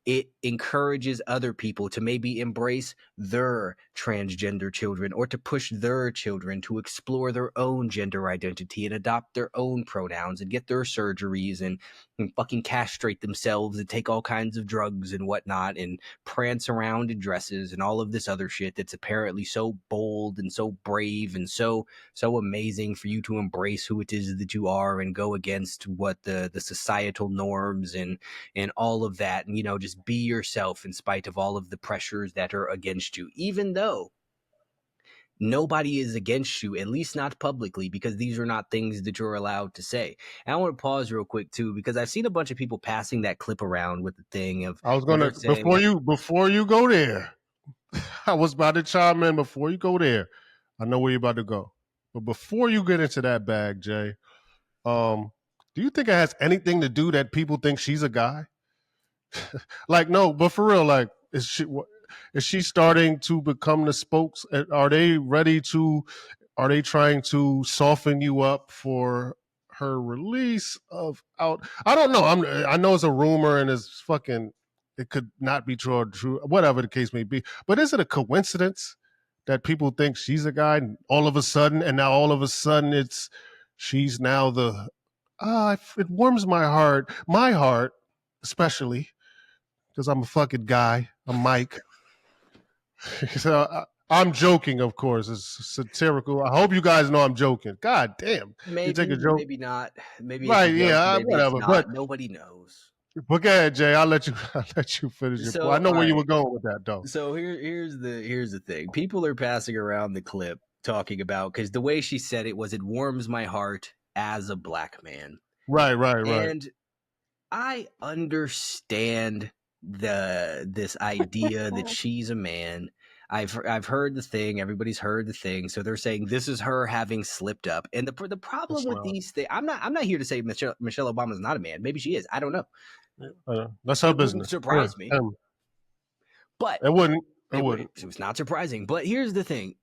it encourages other people to maybe embrace their transgender children or to push their children to explore their own gender identity and adopt their own pronouns and get their surgeries and fucking castrate themselves and take all kinds of drugs and whatnot and prance around in dresses and all of this other shit that's apparently so bold and so brave and so amazing for you to embrace who it is that you are and go against what the societal norms and all of that, and just be yourself in spite of all of the pressures that are against you, even though nobody is against you, at least not publicly, because these are not things that you're allowed to say. And I want to pause real quick too, because I've seen a bunch of people passing that clip around with the thing of I was where gonna they're saying before you go there. I was about to chime in before you go there. I know where you're about to go, but before you get into that bag, Jay, do you think it has anything to do that people think she's a guy? Like, no, but for real, like, is she starting to become the spokes? Are they ready to? Are they trying to soften you up for her release of out? I don't know. I know it's a rumor and it's fucking. It could not be true or true, whatever the case may be. But is it a coincidence that people think she's a guy and all of a sudden, and now all of a sudden she's now the it warms my heart especially because I'm a fucking guy. I'm Mike. So I'm joking, of course. It's satirical. I hope you guys know I'm joking. God damn, you take maybe, a joke, maybe not, maybe it's a right? joke, Yeah, maybe it's whatever. But not, nobody knows. go ahead, Jay. I'll let you. I'll let you finish your point. I So know all where you were right, going with that, though. so here's the thing. People are passing around the clip talking about, because the way she said it was, it warms my heart as a black man. Right, right, right. And I understand this idea that she's a man. I've heard the thing. Everybody's heard the thing. So they're saying this is her having slipped up. And the problem It's with not. these things, I'm not here to say Michelle Obama's not a man. Maybe she is. I don't know. That's her It wouldn't business. Yeah, surprise me. But it wouldn't. It it wouldn't. was not surprising. But here's the thing.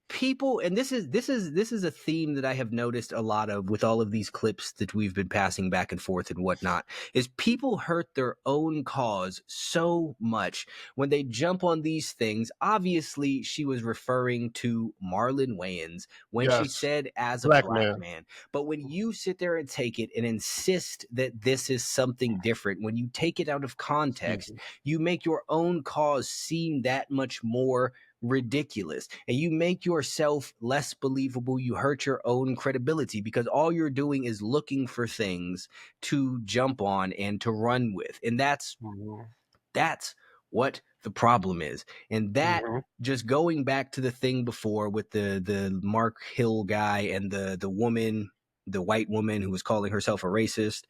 People, and this is a theme that I have noticed a lot of with all of these clips that we've been passing back and forth and whatnot, is people hurt their own cause so much when they jump on these things. Obviously, she was referring to Marlon Wayans when she Yes, said as a black black man. man. But when you sit there and take it and insist that this is something different, when you take it out of Excuse context, me. you make your own cause seem that much more ridiculous, and you make yourself less believable. You hurt your own credibility because all you're doing is looking for things to jump on and to run with, and Mhm. that's what the problem is. And that, Mhm. just going back to the thing before with the Mark Hill guy and the woman, the white woman who was calling herself a racist,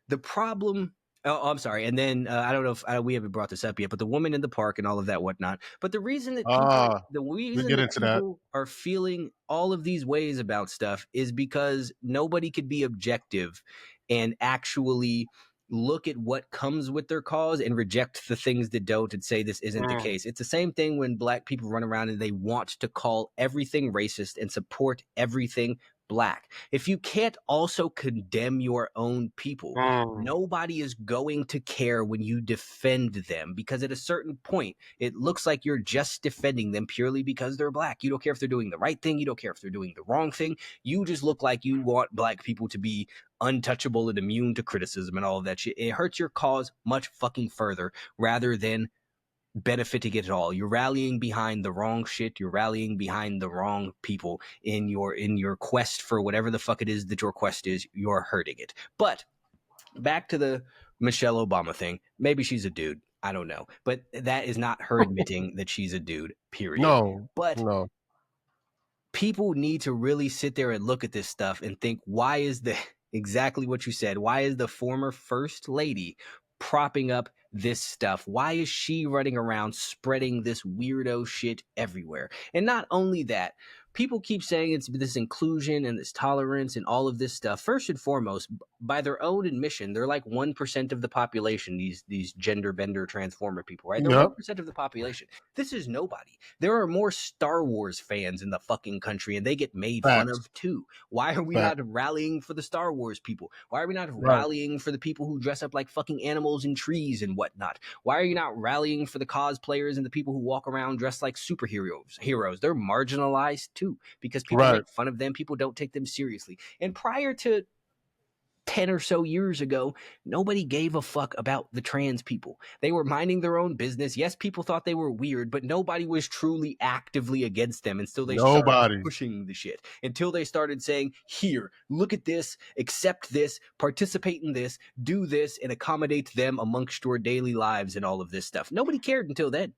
the problem. Oh, I'm sorry. And then I don't know if we haven't brought this up yet, but the woman in the park and all of that whatnot. But the We reason get that into that. people are feeling all of these ways about stuff is because nobody could be objective and actually look at what comes with their cause and reject the things that don't and say this isn't the Mm. case. It's the same thing when black people run around and they want to call everything racist and support everything black. If you can't also condemn your own people, Mm. nobody is going to care when you defend them, because at a certain point, it looks like you're just defending them purely because they're black. You don't care if they're doing the right thing. You don't care if they're doing the wrong thing. You just look like you want black people to be untouchable and immune to criticism and all of that shit. It hurts your cause much fucking further rather than benefiting it all. You're rallying behind the wrong shit. You're rallying behind the wrong people in your quest for whatever the fuck it is that your quest is. You're hurting it. But back to the Michelle Obama thing. Maybe she's a dude. I don't know. But that is not her admitting that she's a dude, period. No, But no. people need to really sit there and look at this stuff and think, why is the exactly what you said? Why is the former first lady propping up this stuff? Why is she running around spreading this weirdo shit everywhere? And not only that, people keep saying it's this inclusion and this tolerance and all of this stuff. First and foremost, by their own admission, they're like 1% of the population. These gender bender transformer people, right? They're Yep. 1% of the population. This is nobody. There are more Star Wars fans in the fucking country, and they get made fun Facts. of too. Why are we Facts. not rallying for the Star Wars people? Why are we not Right. rallying for the people who dress up like fucking animals and trees and whatnot? Why are you not rallying for the cosplayers and the people who walk around dressed like superheroes? They're marginalized too because people Right. make fun of them. People don't take them seriously. And prior to 10 or so years ago, nobody gave a fuck about the trans people. They were minding their own business. Yes, people thought they were weird, but nobody was truly actively against them until they started Nobody. pushing the shit. Until they started saying, here, look at this, accept this, participate in this, do this, and accommodate them amongst your daily lives and all of this stuff. Nobody cared until then.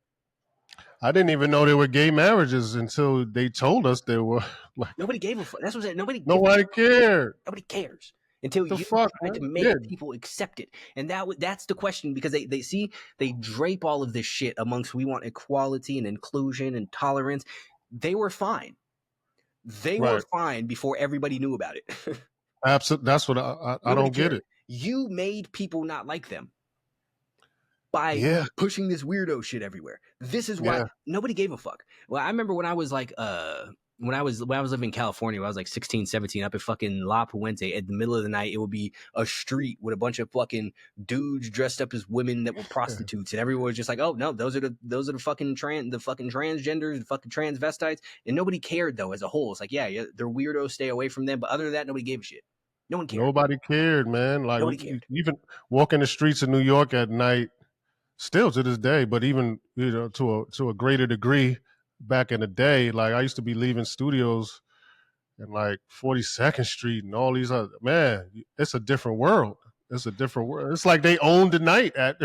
I didn't even know there were gay marriages until they told us there were. Like, Nobody gave a fuck. That's what I'm saying. Nobody cared. Nobody cares until The you fuck, try to man? make Yeah. people accept it. And that's the question, because they see, they drape all of this shit amongst, we want equality and inclusion and tolerance. They were fine. They were Right. fine before everybody knew about it. Absolutely. That's what I Nobody don't get cared. it. You made people not like them by Yeah. pushing this weirdo shit everywhere. This is why Yeah. nobody gave a fuck. Well, I remember when I was like when I was living in California, when I was like 16, 17, up at fucking La Puente, at the middle of the night, it would be a street with a bunch of fucking dudes dressed up as women that were prostitutes, and everyone was just like, "Oh no, those are the fucking transgenders, the fucking transvestites," and nobody cared though as a whole. It's like, yeah, they're weirdos, stay away from them. But other than that, nobody gave a shit. No one cared. Nobody cared, man. Like, Nobody cared. even walking the streets of New York at night, still to this day, but even to a greater degree back in the day, like I used to be leaving studios in like 42nd Street and all these other, man, it's a different world. It's a different world. It's like they own the night at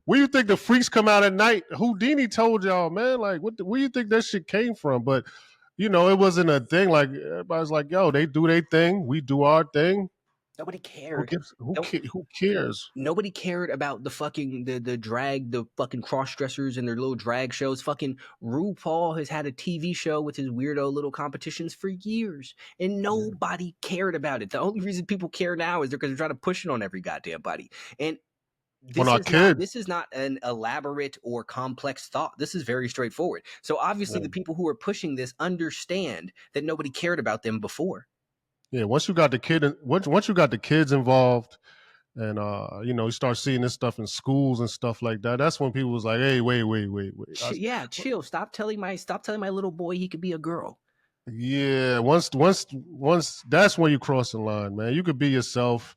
where you think the freaks come out at night? Houdini told y'all, man, like where you think that shit came from? But it wasn't a thing. Like everybody's like, yo, they do their thing, we do our thing. Nobody cared. Who cares? Nobody cared about the fucking the drag, the fucking cross dressers and their little drag shows. Fucking RuPaul has had a TV show with his weirdo little competitions for years, and nobody cared about it. The only reason people care now is because they're trying to push it on every goddamn body. And this is not an elaborate or complex thought. This is very straightforward. So obviously, the people who are pushing this understand that nobody cared about them before. Yeah, once you got the kids involved, and you start seeing this stuff in schools and stuff like that, that's when people was like, hey, wait. Yeah, chill. Stop telling my little boy he could be a girl. Yeah, once that's when you cross the line, man. You could be yourself.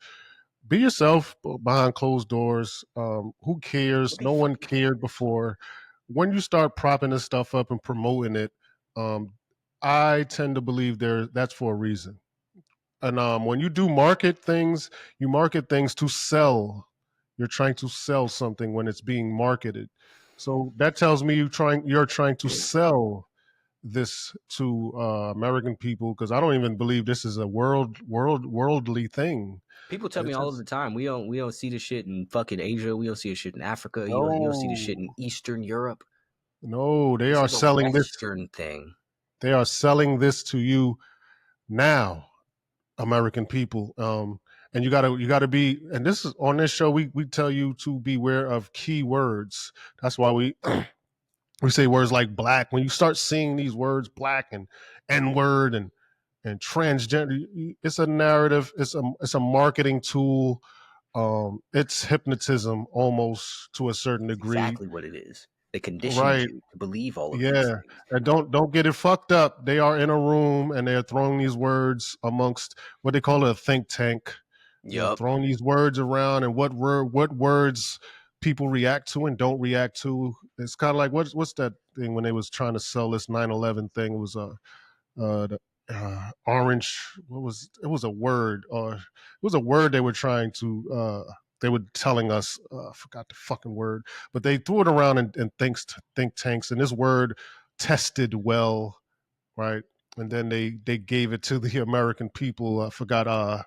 Be yourself behind closed doors. Who cares? No one cared before. When you start propping this stuff up and promoting it, I tend to believe that's for a reason. And when you do market things, you market things to sell. You're trying to sell something when it's being marketed. So that tells me you're trying to sell this to American people, because I don't even believe this is a worldly thing. People tell me all of the time, we don't see this shit in fucking Asia. We don't see this shit in Africa. You don't see this shit in Eastern Europe. No, they are selling this Western thing. They are selling this to you now, American people. And you gotta be, and this is on this show, we tell you to beware of key words. That's why we say words like black. When you start seeing these words, black and N-word and transgender, it's a narrative, it's a marketing tool. It's hypnotism almost to a certain degree. Exactly what it is. They condition you to believe all of these things. And don't get it fucked up. They are in a room and they're throwing these words amongst what they call a think tank. Yep. Throwing these words around, and what words people react to and don't react to. It's kind of like what's that thing when they was trying to sell this 9/11 thing? It was the orange. It was a word, or it was a word they were trying to. They were telling us, I forgot the fucking word, but they threw it around in think tanks, and this word tested well, right? And then they gave it to the American people. I forgot a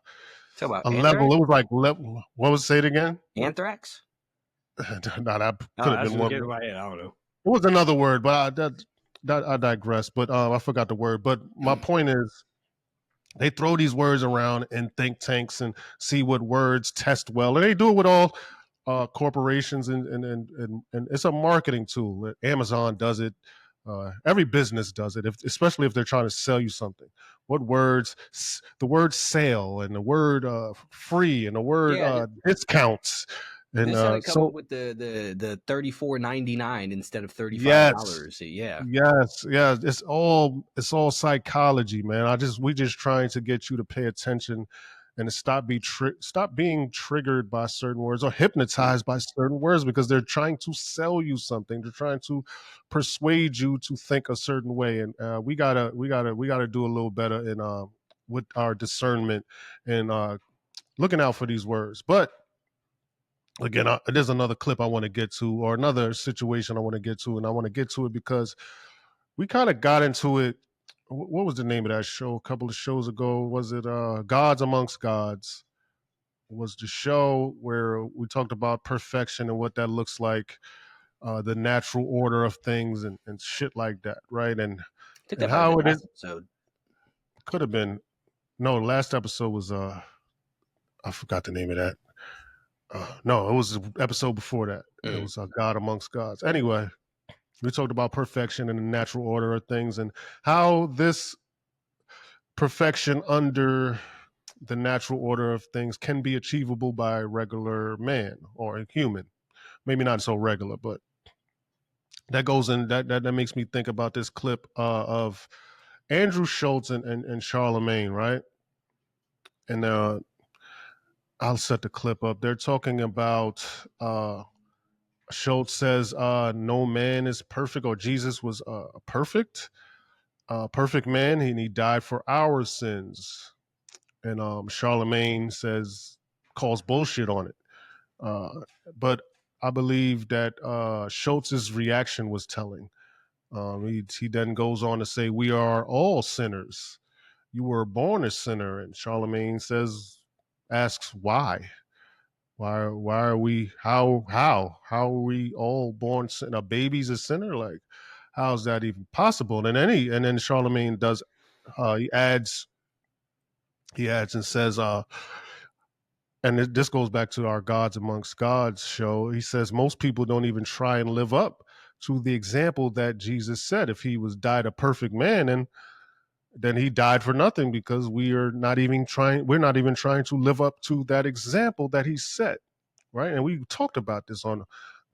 level. It was like level. What was, say it again? Anthrax? No, that could have been one. I don't know. It was another word, but I digress. But I forgot the word. But my point is, They throw these words around in think tanks and see what words test well, and they do it with all corporations, and it's a marketing tool. Amazon does it. Every business does it, especially if they're trying to sell you something. What words? The word sale and the word free and the word Yeah, discounts. And this how they come up so with the $34.99 instead of yes, $35. Yeah. yes, it's all psychology, man. We just trying to get you to pay attention and to stop being triggered by certain words or hypnotized by certain words because they're trying to sell you something. They're trying to persuade you to think a certain way, and we gotta do a little better in with our discernment and looking out for these words. But again, there's another clip I want to get to, or another situation I want to get to, and I want to get to it because we kind of got into it. What was the name of that show? A couple of shows ago, was it Gods Amongst Gods? Was the show where we talked about perfection and what that looks like, the natural order of things and shit like that, right? And I think and that might have how been it is last episode. could have been. No, last episode was I forgot the name of that. No, it was the episode before that, and it was God Amongst Gods. Anyway, we talked about perfection and the natural order of things and how this perfection under the natural order of things can be achievable by a regular man or a human. Maybe not so regular, but that goes in that makes me think about this clip of Andrew Schultz and Charlemagne, right? And I'll set the clip up. They're talking about Schultz says no man is perfect, or Jesus was perfect, perfect man, and he died for our sins. And Charlemagne calls bullshit on it. Uh, but I believe that Schultz's reaction was telling. He then goes on to say, "We are all sinners. You were born a sinner." And Charlemagne asks why. Why are we? How are we all born sin? A baby's a sinner. Like, how is that even possible? And then Charlemagne does. He adds. He adds and says, and this goes back to our Gods Amongst Gods show. He says most people don't even try and live up to the example that Jesus set. If he was died a perfect man, and then he died for nothing because we're not even trying to live up to that example that he set, right? And we talked about this on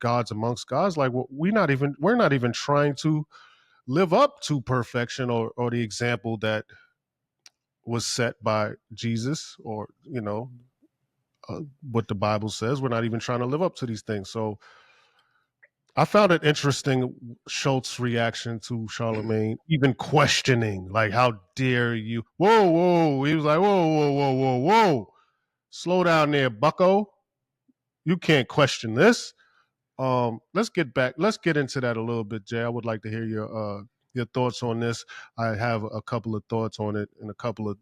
Gods Amongst Gods. Like, well, we're not even trying to live up to perfection or the example that was set by Jesus, or what the Bible says. We're not even trying to live up to these things. So I found it interesting, Schultz's reaction to Charlemagne, even questioning, like, how dare you? Whoa, whoa. He was like, whoa, whoa, whoa, whoa, whoa. Slow down there, bucko. You can't question this. Let's get into that a little bit, Jay. I would like to hear your thoughts on this. I have a couple of thoughts on it and a couple of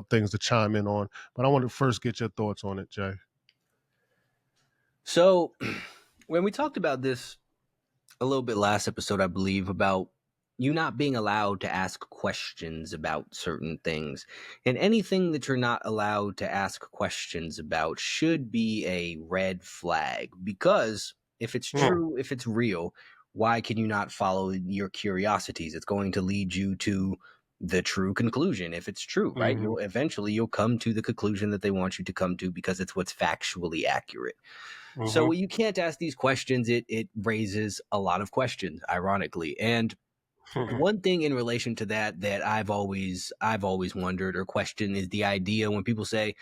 things to chime in on, but I want to first get your thoughts on it, Jay. So when we talked about this a little bit last episode, I believe, about you not being allowed to ask questions about certain things, and anything that you're not allowed to ask questions about should be a red flag, because if it's true, if it's real, why can you not follow your curiosities? It's going to lead you to the true conclusion. If it's true, right? Mm-hmm. You'll come to the conclusion that they want you to come to because it's what's factually accurate. So when you can't ask these questions, it raises a lot of questions, ironically. And one thing in relation to that I've always wondered or questioned is the idea when people say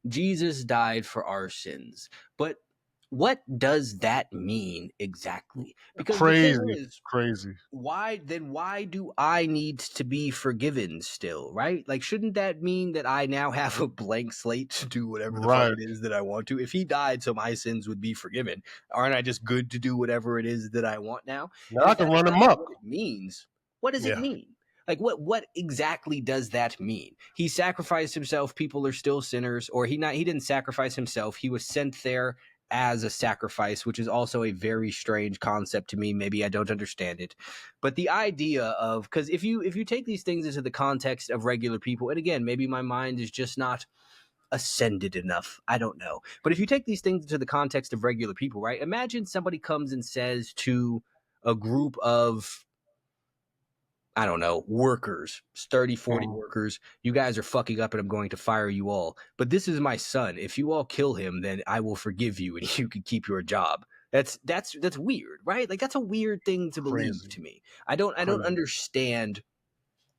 Jesus died for our sins. But what does that mean exactly? Because the thing is, Crazy. why do I need to be forgiven still, right? Like, shouldn't that mean that I now have a blank slate to do whatever the fuck Right. it is that I want to? If he died so my sins would be forgiven, aren't I just good to do whatever it is that I want now? Now And I if can that's run not them up. what it means, what does it Yeah. mean? Like, what exactly does that mean? He sacrificed himself, people are still sinners, or he didn't sacrifice himself, he was sent there as a sacrifice, which is also a very strange concept to me. Maybe I don't understand it, but the idea of, because if you take these things into the context of regular people, and again, maybe my mind is just not ascended enough, I don't know, but if you take these things into the context of regular people, right? Imagine somebody comes and says to a group of, I don't know, workers, 30, 40 workers, you guys are fucking up and I'm going to fire you all. But this is my son. If you all kill him, then I will forgive you and you can keep your job. That's weird, right? Like, that's a weird thing to believe Crazy. to me. I don't understand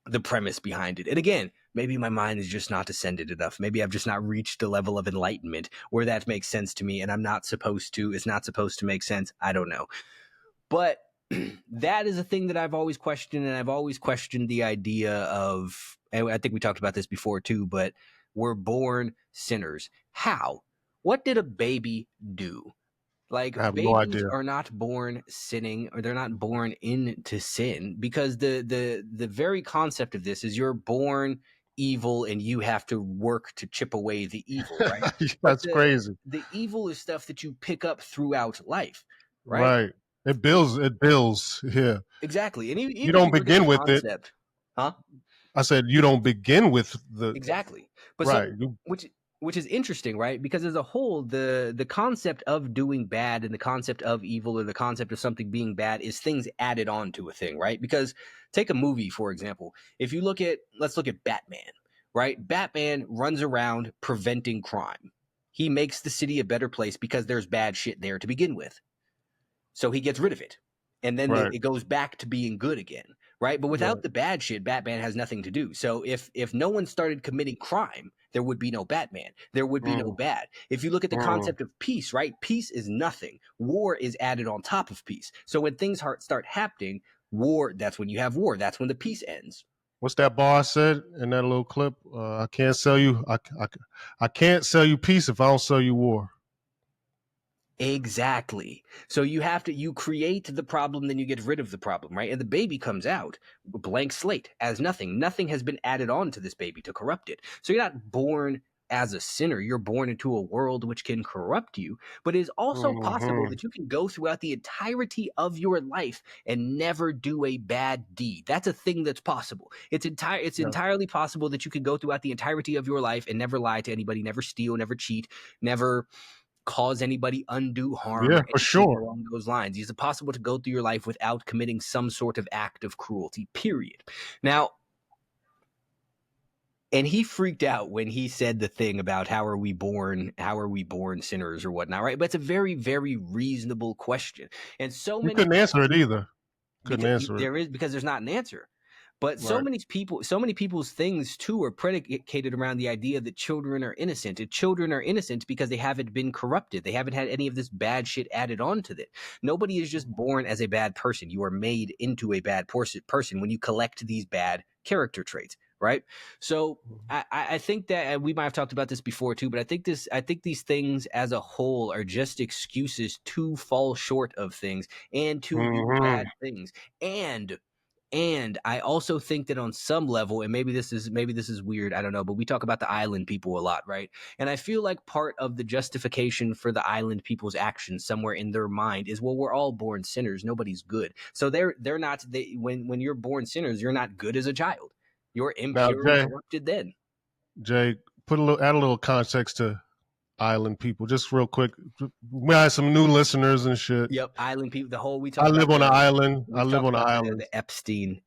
the premise behind it. And again, maybe my mind is just not ascended enough. Maybe I've just not reached a level of enlightenment where that makes sense to me and I'm not supposed to, it's not supposed to make sense. I don't know. But that is a thing that I've always questioned, and I've always questioned the idea of, and I think we talked about this before too, but we're born sinners. How? What did a baby do? Like, I have no babies idea. are not born sinning, or they're not born into sin, because the very concept of this is you're born evil and you have to work to chip away the evil, right? But That's crazy. the evil is stuff that you pick up throughout life, right? Right. It builds. It builds. Yeah. Exactly. And You even if don't you look at the begin with it. concept, huh? I said you don't begin with the Exactly. But right. so, which is interesting, right? Because as a whole, the concept of doing bad and the concept of evil, or the concept of something being bad, is things added on to a thing, right? Because take a movie, for example. If you look at, let's look at Batman, right? Batman runs around preventing crime. He makes the city a better place because there's bad shit there to begin with. So he gets rid of it. And then Right. it goes back to being good again, right? But without Right. the bad shit, Batman has nothing to do. So if no one started committing crime, there would be no Batman. There would be no bad. If you look at the concept of peace, right? Peace is nothing. War is added on top of peace. So when things start happening, war, that's when you have war. That's when the peace ends. What's that bar said in that little clip? I can't sell you. I can't sell you peace if I don't sell you war. Exactly. So you create the problem, then you get rid of the problem, right? And the baby comes out blank slate, as nothing. Nothing has been added on to this baby to corrupt it. So you're not born as a sinner. You're born into a world which can corrupt you. But it is also possible that you can go throughout the entirety of your life and never do a bad deed. That's a thing that's possible. It's entirely possible that you can go throughout the entirety of your life and never lie to anybody, never steal, never cheat, never cause anybody undue harm, Yeah, or for anything sure. along those lines. Is it possible to go through your life without committing some sort of act of cruelty, period? Now, and he freaked out when he said the thing about how are we born sinners or whatnot, right? But it's a very, very reasonable question. And so You many couldn't answer it either. Couldn't because answer it. because there's not an answer. But so Right. many people's things too are predicated around the idea that children are innocent. And children are innocent because they haven't been corrupted. They haven't had any of this bad shit added on to them. Nobody is just born as a bad person. You are made into a bad person when you collect these bad character traits, right? So I think that we might have talked about this before too, but I think these things as a whole are just excuses to fall short of things and to do bad things. And I also think that on some level, and maybe this is weird, I don't know, but we talk about the island people a lot, right? And I feel like part of the justification for the island people's actions somewhere in their mind is, well, we're all born sinners, nobody's good. So they're not when you're born sinners, you're not good as a child. You're Now, impure and corrupted then. Jay, add a little context to island people, just real quick. We had some new listeners and shit. Yep, island people. The whole we I talk live about on an island. we I live talk on an about island. the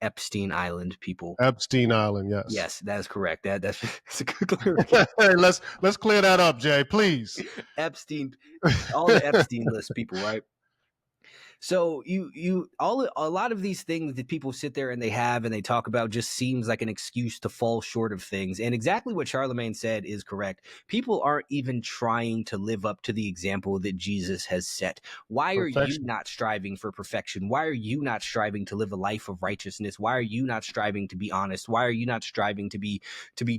Epstein Island people. Epstein Island. Yes. Yes, that is correct. That's a good clarification. Hey, let's clear that up, Jay, please. Epstein, all the Epstein list people, right? So a lot of these things that people sit there and they talk about just seems like an excuse to fall short of things. And exactly what Charlemagne said is correct. People aren't even trying to live up to the example that Jesus has set. Why are you not striving for perfection? Why are you not striving to live a life of righteousness? Why are you not striving to be honest? Why are you not striving to be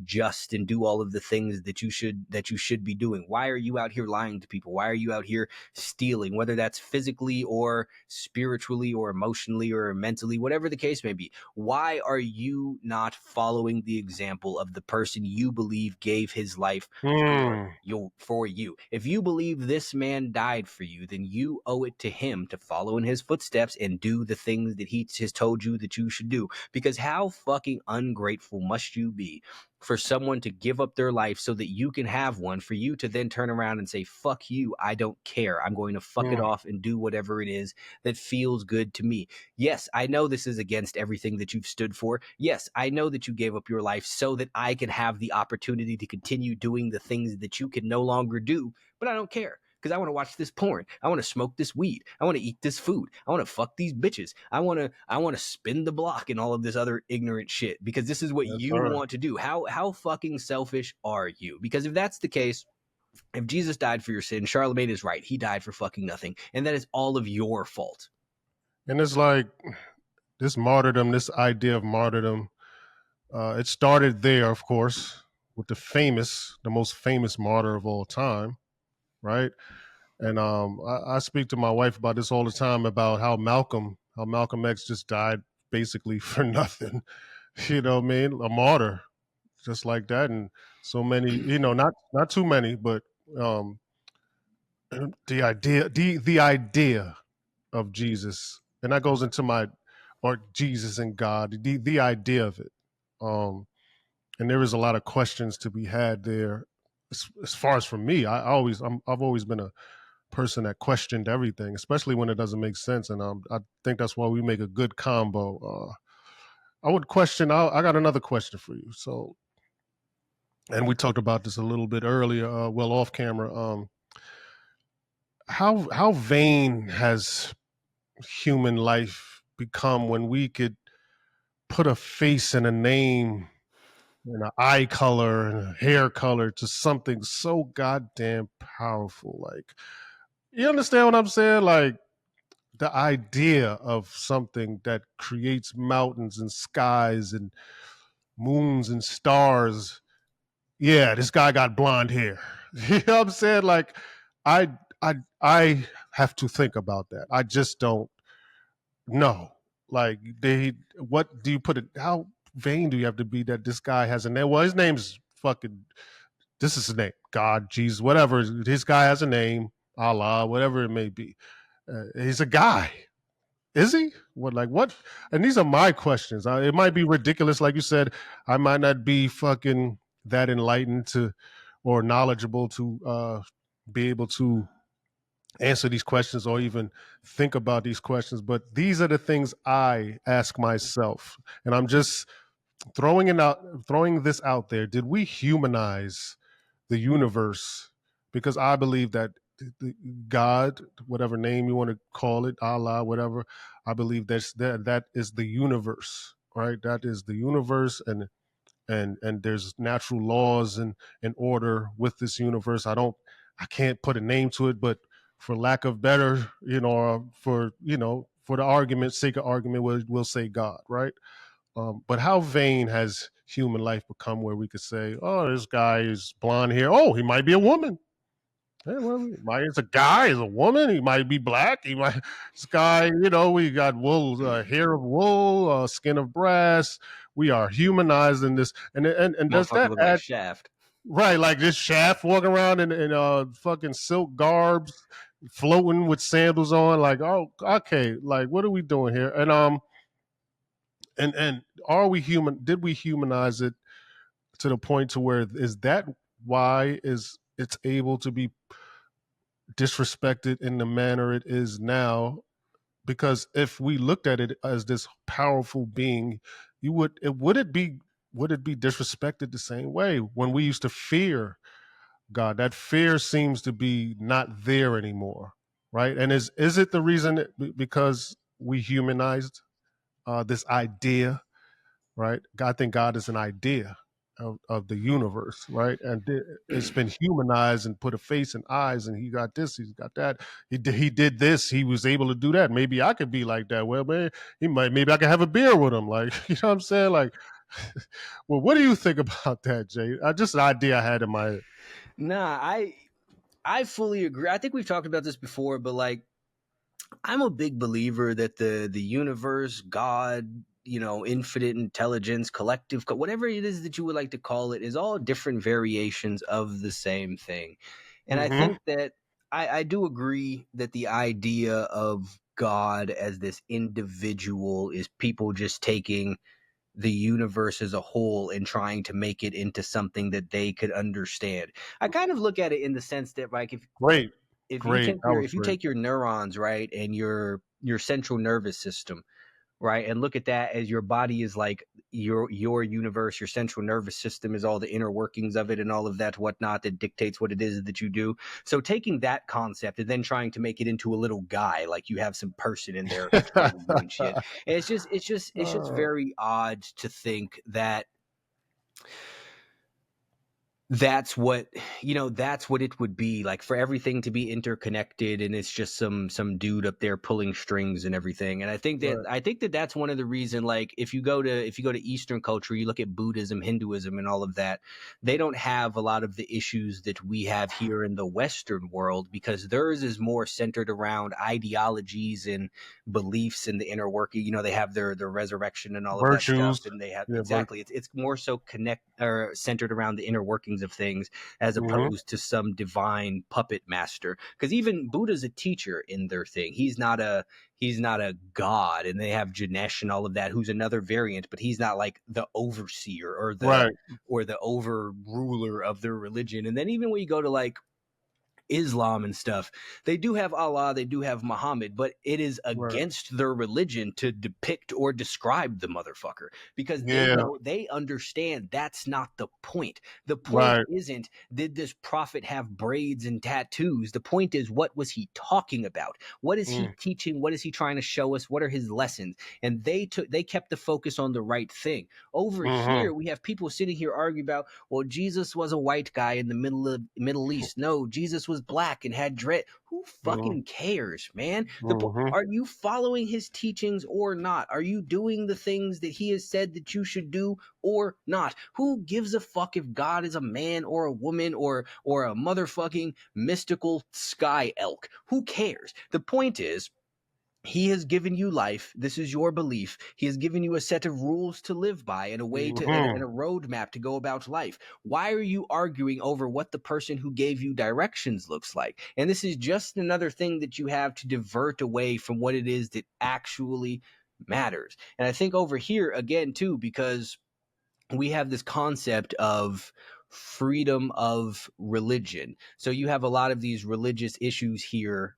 just and do all of the things that you should be doing? Why are you out here lying to people? Why are you out here stealing, whether that's physically or spiritually or emotionally or mentally, whatever the case may be. Why are you not following the example of the person you believe gave his life for you? If you believe this man died for you, then you owe it to him to follow in his footsteps and do the things that he has told you that you should do. Because how fucking ungrateful must you be for someone to give up their life so that you can have one, for you to then turn around and say, fuck you, I don't care. I'm going to fuck it off and do whatever it is that feels good to me. Yes, I know this is against everything that you've stood for. Yes, I know that you gave up your life so that I can have the opportunity to continue doing the things that you can no longer do, but I don't care. Because I want to watch this porn. I want to smoke this weed. I want to eat this food. I want to fuck these bitches. I want to spin the block and all of this other ignorant shit, because this is what you want to do. How fucking selfish are you? Because if that's the case, if Jesus died for your sin, Charlemagne is right. He died for fucking nothing. And that is all of your fault. And it's like this martyrdom, this idea of martyrdom, it started there, of course, with the most famous martyr of all time, right? And I speak to my wife about this all the time, about how Malcolm X just died basically for nothing. You know what I mean? A martyr, just like that, and so many. Not too many, but um, the idea of Jesus, and that goes into Jesus and God, the idea of it. And there is a lot of questions to be had there. As far as for me, I've always been a person that questioned everything, especially when it doesn't make sense. And I think that's why we make a good combo. I would question. I got another question for you. So, and we talked about this a little bit earlier, well off camera. How vain has human life become when we could put a face and a name and an eye color and a hair color to something so goddamn powerful? Like, you understand what I'm saying? Like, the idea of something that creates mountains and skies and moons and stars. Yeah, this guy got blonde hair. You know what I'm saying? Like, I I have to think about that. I just don't know. Like, what do you put it? How vain do you have to be that this guy has a name? Well, his name's fucking. This is his name. God, Jesus, whatever. This guy has a name. Allah, whatever it may be. He's a guy. Is he? What, like, what? And these are my questions. It might be ridiculous, like you said. I might not be fucking that enlightened to or knowledgeable to be able to answer these questions or even think about these questions. But these are the things I ask myself, and I'm just throwing this out there. Did we humanize the universe? Because I believe that God, whatever name you want to call it, Allah, whatever, I believe that is the universe, right? That is the universe, and there's natural laws and order with this universe. I can't put a name to it, but for lack of better, for the argument's sake of argument, we'll say God, right? But how vain has human life become where we could say, oh, this guy is blonde hair. Oh, he might be a woman. Hey, well, it's a guy, he's a woman. He might be black. He might. This guy, we got wool, hair of wool, skin of brass. We are humanizing this, and does Motherfucker that look like add Shaft. right? Like this Shaft walking around in fucking silk garbs, floating with sandals on. Like, oh, okay. Like, what are we doing here? And are we human? Did we humanize it to the point to where is that why is it's able to be disrespected in the manner it is now? Because if we looked at it as this powerful being, would it be disrespected the same way when we used to fear God? That fear seems to be not there anymore, right? And is it the reason because we humanized this idea, right? I think God is an idea of the universe, right? And it's been humanized and put a face and eyes, and he got this, he's got that. He did this, he was able to do that. Maybe I could be like that. Well, man, maybe I could have a beer with him. Like, you know what I'm saying? Like, well, what do you think about that, Jay? Just an idea I had in my head. Nah, I fully agree. I think we've talked about this before, but like, I'm a big believer that the universe, God, infinite intelligence, collective, whatever it is that you would like to call it, is all different variations of the same thing. And I Mm-hmm. think that I do agree that the idea of God as this individual is people just taking the universe as a whole and trying to make it into something that they could understand. I kind of look at it in the sense that, like, Great, if you great. take That your was if you great. take your neurons, right, and your central nervous system, right, and look at that as your body is like your universe, your central nervous system is all the inner workings of it and all of that whatnot that dictates what it is that you do. So taking that concept and then trying to make it into a little guy, like you have some person in there controlling you and shit. And it's just Uh, very odd to think that that's what it would be like, for everything to be interconnected, and it's just some dude up there pulling strings and everything. And right. I think that that's one of the reason, like, if you go to Eastern culture, you look at Buddhism, Hinduism, and all of that, they don't have a lot of the issues that we have here in the Western world, because theirs is more centered around ideologies and beliefs and the inner working. They have their resurrection and all of that stuff, Virtues. and they have, Yeah, exactly, it's more so connect or centered around the inner workings of things, as Mm-hmm. opposed to some divine puppet master. Because even Buddha's a teacher in their thing. He's not a god, and they have Janesh and all of that, who's another variant, but he's not like the overseer Right. or the over ruler of their religion. And then even when you go to, like, Islam and stuff, they do have Allah, they do have Muhammad, but it is Right. against their religion to depict or describe the motherfucker, because Yeah. they understand that's not the point. The point Right. isn't, did this prophet have braids and tattoos? The point is, what was he talking about? What is he Mm. teaching? What is he trying to show us? What are his lessons? And they kept the focus on the right thing. Over Mm-hmm. here, we have people sitting here arguing about, well, Jesus was a white guy in the Middle East. No, Jesus was black and had dread. Who Mm-hmm. fucking cares, man? Mm-hmm. Are you following his teachings or not? Are you doing the things that he has said that you should do or not? Who gives a fuck if God is a man or a woman or a motherfucking mystical sky elk? Who cares? The point is, he has given you life. This is your belief. He has given you a set of rules to live by, and a way to and Mm-hmm. a roadmap to go about life. Why are you arguing over what the person who gave you directions looks like? And this is just another thing that you have to divert away from what it is that actually matters. And I think over here again too, because we have this concept of freedom of religion. So you have a lot of these religious issues here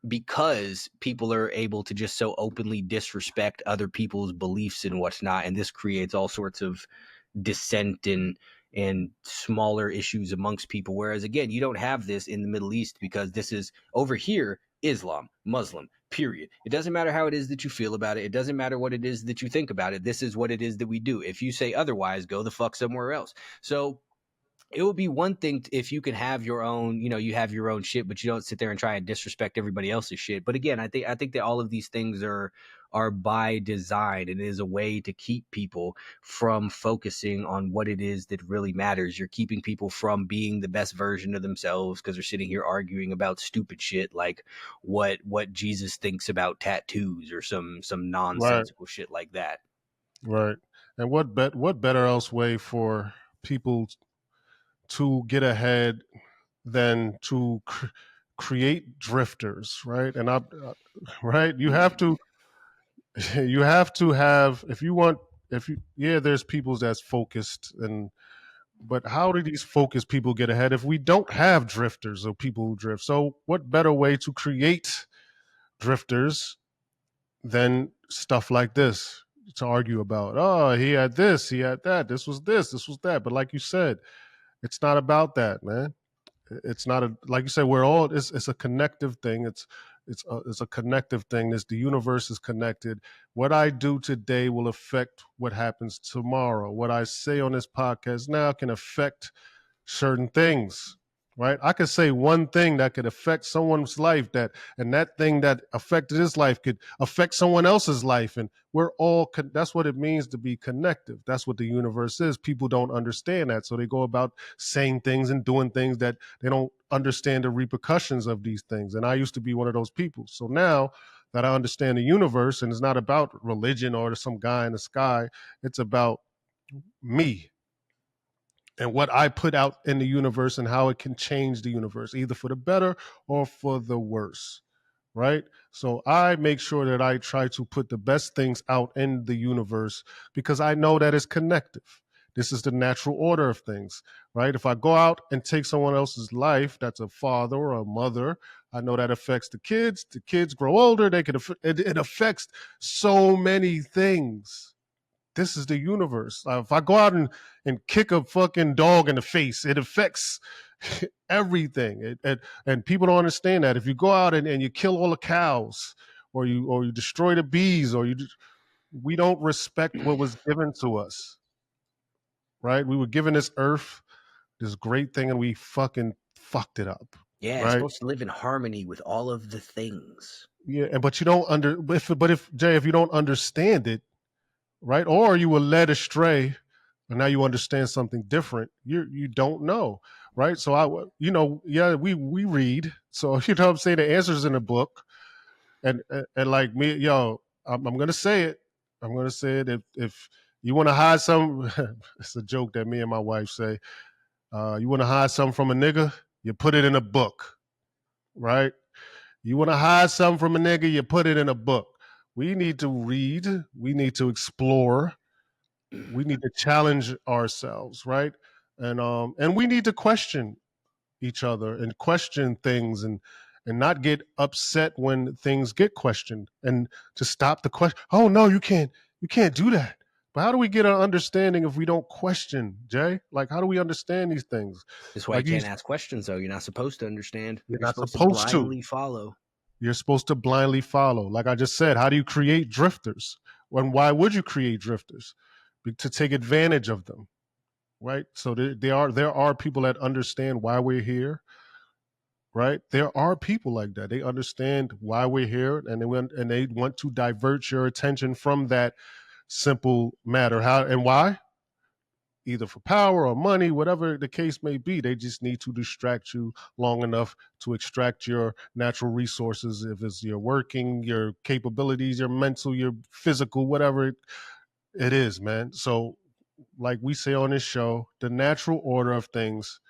because people are able to just so openly disrespect other people's beliefs and whatnot, and this creates all sorts of dissent and smaller issues amongst people. Whereas again, you don't have this in the Middle East, because this is over here Islam, Muslim. Period. It doesn't matter how it is that you feel about it. It doesn't matter what it is that you think about it. This is what it is that we do. If you say otherwise, go the fuck somewhere else. So it would be one thing if you can have your own, you have your own shit, but you don't sit there and try and disrespect everybody else's shit. But again, I think that all of these things are by design, and it is a way to keep people from focusing on what it is that really matters. You're keeping people from being the best version of themselves, because they're sitting here arguing about stupid shit like what Jesus thinks about tattoos, or some Right. nonsensical shit like that. Right. And what better else way for people to get ahead than to create drifters, right? And right, you have to you have to have, if you want, if you, yeah, there's people that's focused, and but how do these focused people get ahead if we don't have drifters or people who drift? So what better way to create drifters than stuff like this, to argue about, oh, he had this, he had that, this was that. But like you said, it's not about that, man. It's not a, like you said, we're all, it's a connective thing. It's a connective thing. The universe is connected. What I do today will affect what happens tomorrow. What I say on this podcast now can affect certain things. right? I could say one thing that could affect someone's life, and that thing that affected his life could affect someone else's life, and we're all that's what it means to be connective. That's what the universe is. People don't understand that, so they go about saying things and doing things that they don't understand the repercussions of these things. And I used to be one of those people. So now that I understand the universe, and it's not about religion or some guy in the sky, it's about me and what I put out in the universe and how it can change the universe, either for the better or for the worse. Right. So I make sure that I try to put the best things out in the universe because I know that it's connective. This is the natural order of things, right? If I go out and take someone else's life, that's a father or a mother, I know that affects the kids. The kids grow older, they could it affects so many things. This is the universe. If I go out and kick a fucking dog in the face, it affects everything. And people don't understand that. If you go out and you kill all the cows, or you destroy the bees, we don't respect what was given to us, right? We were given this earth, this great thing, and we fucking fucked it up, Yeah, it's right? supposed to live in harmony with all of the things. Yeah, but you don't if Jay, if you don't understand it, right? Or you were led astray, and now you understand something different. You don't know, right? So yeah, we read. So you know what I'm saying, the answers in the book, and like me, yo, I'm gonna say it. I'm gonna say it. If you want to hide some, it's a joke that me and my wife say. You want to hide something from a nigga, you put it in a book, right? You want to hide something from a nigga, you put it in a book. We need to read. We need to explore. We need to challenge ourselves, right? And we need to question each other and question things, and not get upset when things get questioned, and to stop the question. Oh no, you can't do that. But how do we get an understanding if we don't question, Jay? Like, how do we understand these things? That's why you Like, can't ask questions, though. You're not supposed to understand. you're You're not supposed to supposed to. blindly follow. You're supposed to blindly follow. Like I just said, how do you create drifters? When Why would you create drifters? To take advantage of them, right? So there are people that understand why we're here, right? There are people like that. They understand why we're here, and they want to divert your attention from that simple matter. How and why? Either for power or money, whatever the case may be. They just need to distract you long enough to extract your natural resources. If it's your working, your capabilities, your mental, your physical, whatever it is, man. So, like we say on this show, the natural order of things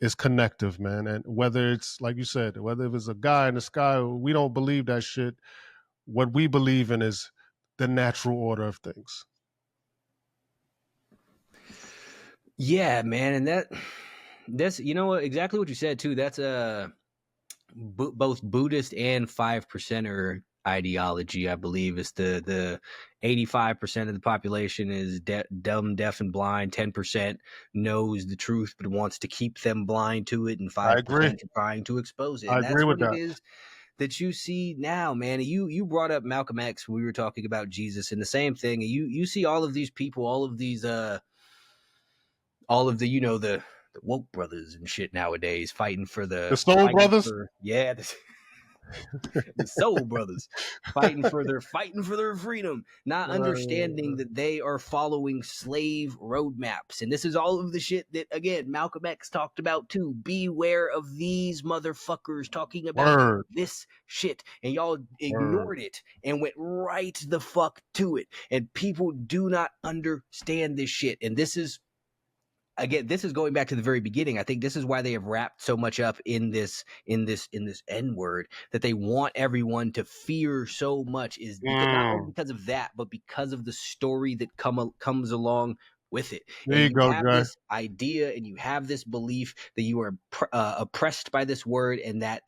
is connective, man. And whether it's like you said, whether it's a guy in the sky, we don't believe that shit. What we believe in is the natural order of things. Yeah, man, and that's exactly what you said too. That's both Buddhist and 5%er ideology. I believe is the 85% of the population is dumb, deaf, and blind. 10% knows the truth but wants to keep them blind to it, and I agree. 5% are trying to expose it. I And agree that's with what it that. is that you see now, man. You brought up Malcolm X when we were talking about Jesus, and the same thing. And you see all of these people, all of the the woke brothers and shit nowadays fighting for The Soul Brothers. the soul brothers fighting for their freedom, not understanding that they are following slave roadmaps. And this is all of the shit that, again, Malcolm X talked about too. Beware of these motherfuckers talking about Word. this shit, and y'all Word. ignored it and went right the fuck to it. And people do not understand this shit. And this is, again, this is going back to the very beginning. I think this is why they have wrapped so much up in this N word, that they want everyone to fear so much, is because not only because of that, but because of the story that comes along with it. There And you you go, have Jay. this idea, and you have this belief that you are oppressed by this word, and that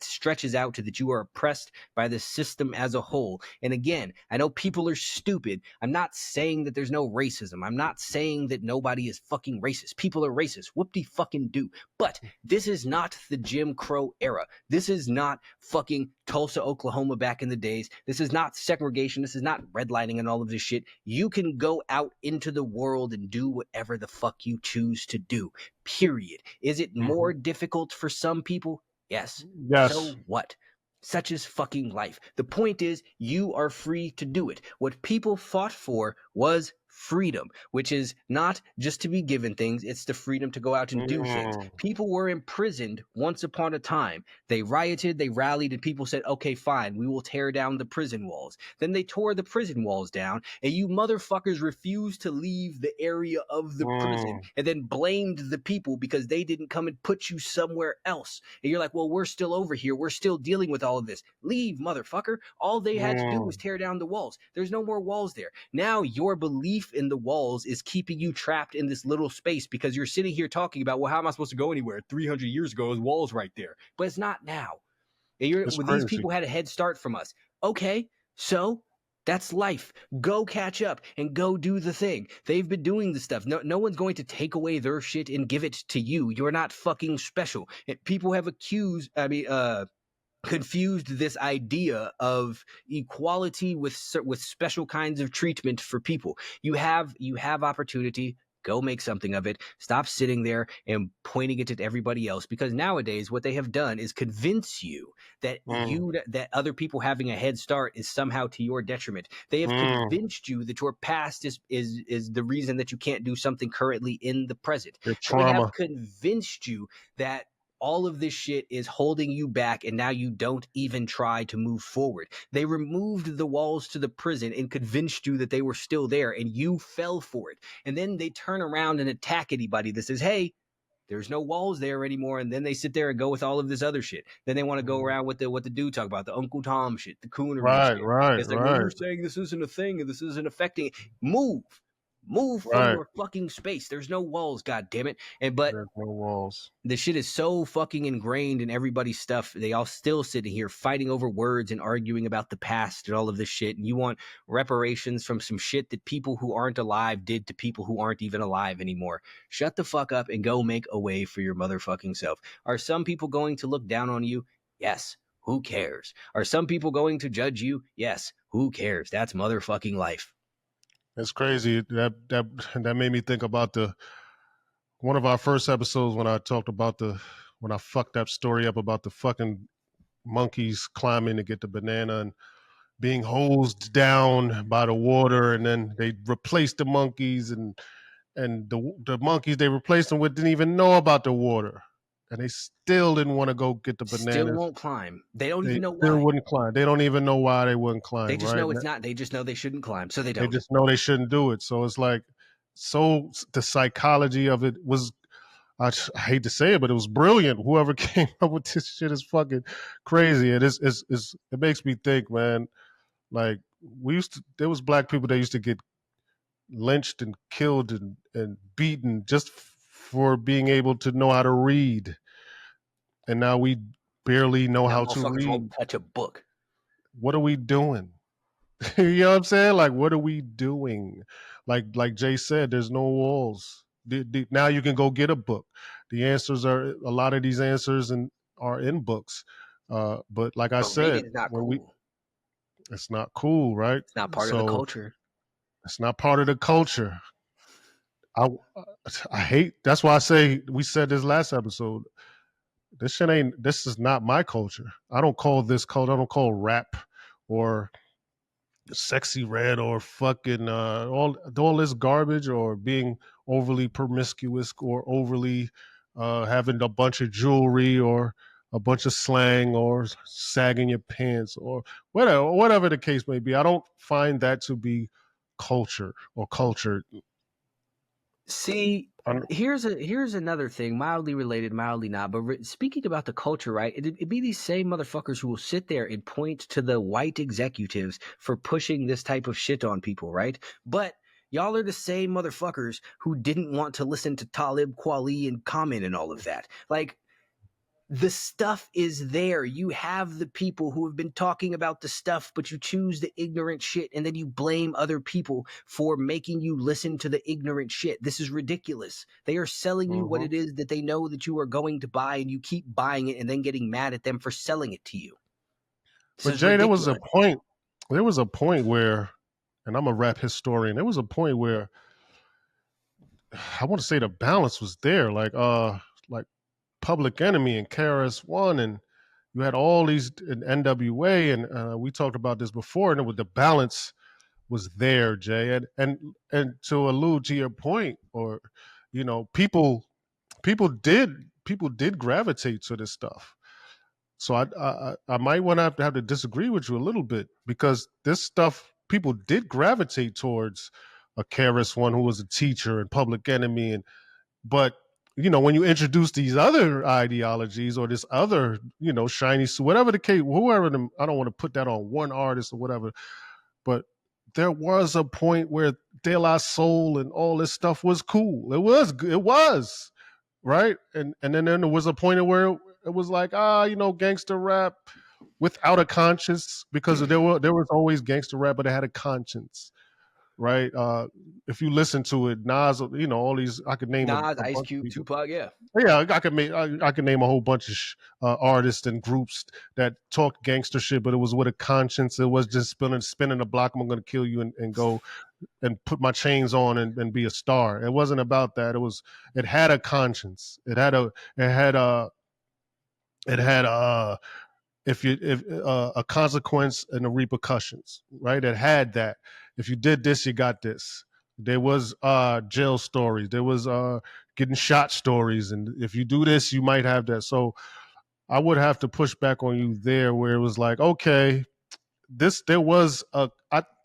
stretches out to that you are oppressed by the system as a whole. And again, I know people are stupid. I'm not saying that there's no racism. I'm not saying that nobody is fucking racist. People are racist. Whoop-de fucking do. But this is not the Jim Crow era. This is not fucking Tulsa, Oklahoma back in the days. This is not segregation. This is not redlining and all of this shit. You can go out into the world world and do whatever the fuck you choose to do. Period. Is it more difficult for some people? Yes. Yes. So what? Such is fucking life. The point is, you are free to do it. What people fought for was freedom, which is not just to be given things, it's the freedom to go out and do things. People were imprisoned once upon a time. They rioted, they rallied, and people said, okay, fine, we will tear down the prison walls. Then they tore the prison walls down, and you motherfuckers refused to leave the area of the prison, and then blamed the people because they didn't come and put you somewhere else. And you're like, well, we're still over here. We're still dealing with all of this. Leave, motherfucker. All they had to do was tear down the walls. There's no more walls there. Now your belief in the walls is keeping you trapped in this little space because you're sitting here talking about, well, how am I supposed to go anywhere? 300 years ago, there's walls right there. But it's not now. And these people had a head start from us. Okay, so that's life. Go catch up and go do the thing. They've been doing the stuff. No one's going to take away their shit and give it to you. You're not fucking special. And people have confused this idea of equality with special kinds of treatment for people. You have opportunity. Go make something of it. Stop sitting there and pointing it at everybody else, because nowadays what they have done is convince you that that other people having a head start is somehow to your detriment. They have convinced you that your past is the reason that you can't do something currently in the present. They have convinced you that all of this shit is holding you back, and now you don't even try to move forward. They removed the walls to the prison and convinced you that they were still there, and you fell for it. And then they turn around and attack anybody that says, hey, there's no walls there anymore. And then they sit there and go with all of this other shit. Then they want to go around with what the dude talk about, the Uncle Tom shit, the coonery shit. It's like, well, you're saying this isn't a thing and this isn't affecting it. Move from your fucking space. There's no walls, god damn it. But there's no walls. The shit is so fucking ingrained in everybody's stuff. They all still sitting here fighting over words and arguing about the past and all of this shit. And you want reparations from some shit that people who aren't alive did to people who aren't even alive anymore. Shut the fuck up and go make a way for your motherfucking self. Are some people going to look down on you? Yes. Who cares? Are some people going to judge you? Yes. Who cares? That's motherfucking life. It's crazy. That made me think about one of our first episodes when I talked about when I fucked that story up about the fucking monkeys climbing to get the banana and being hosed down by the water, and then they replaced the monkeys, and the monkeys they replaced them with didn't even know about the water, and they still didn't want to go get the bananas. Still won't climb. They don't even know why. Still wouldn't climb. They don't even know why they wouldn't climb. They just know it's not. They just know they shouldn't climb, so they don't. They just know they shouldn't do it. So it's like, the psychology of it was, I hate to say it, but it was brilliant. Whoever came up with this shit is fucking crazy. It makes me think, man. Like, there was black people that used to get lynched and killed and beaten just for being able to know how to read, and now we barely know how to read. Won't touch a book. What are we doing? You know what I'm saying? Like, what are we doing? Like Jay said, there's no walls. Now you can go get a book. The answers a lot of these answers are in books. But like I said, it's not cool. It's not cool, right? It's not part of the culture. It's not part of the culture. I hate. That's why I say, we said this last episode, this is not my culture. I don't call this culture. I don't call rap or Sexy Red or fucking all this garbage, or being overly promiscuous, or overly having a bunch of jewelry, or a bunch of slang, or sagging your pants, or whatever the case may be. I don't find that to be culture or cultured. See, here's another thing, mildly related, mildly not. But speaking about the culture, right? It'd be these same motherfuckers who will sit there and point to the white executives for pushing this type of shit on people, right? But y'all are the same motherfuckers who didn't want to listen to Talib Kweli and Common and all of that. Like, the stuff is there. You have the people who have been talking about the stuff, but you choose the ignorant shit, and then you blame other people for making you listen to the ignorant shit. This is ridiculous. They are selling you what it is that they know that you are going to buy, and you keep buying it and then getting mad at them for selling it to you. But Jay, there was a point where, and I'm a rap historian, there was a point where I want to say the balance was there, like Public Enemy and KRS One, and you had all these in NWA, and we talked about this before, and it was the balance was there, Jay, and to allude to your point, or people did gravitate to this stuff. So I might want to have to disagree with you a little bit because this stuff people did gravitate towards a KRS One who was a teacher and Public Enemy, and but when you introduce these other ideologies or this other shiny suit, whatever the case, whoever them, I don't want to put that on one artist or whatever, but there was a point where De La Soul and all this stuff was cool. It was right, and then there was a point where it was like gangster rap without a conscience because there was always gangster rap, but it had a conscience, right? If you listen to it, Nas, all these I could name Nas, a Ice bunch of Cube, people. Tupac, yeah. Yeah, I could name a whole bunch of artists and groups that talked gangster shit, but it was with a conscience. It was just spinning the block. I'm going to kill you and go and put my chains on and be a star. It wasn't about that. It had a conscience. It had if a consequence and the repercussions, right? It had that. If you did this, you got this. There was jail stories. There was getting shot stories, and if you do this, you might have that. So I would have to push back on you there, where it was like, okay, there was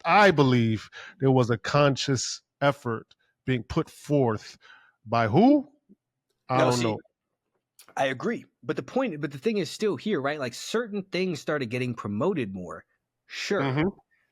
I believe there was a conscious effort being put forth by who? I No, don't see, know. I agree. But the thing is still here, right? Like certain things started getting promoted more. Sure. Mm-hmm.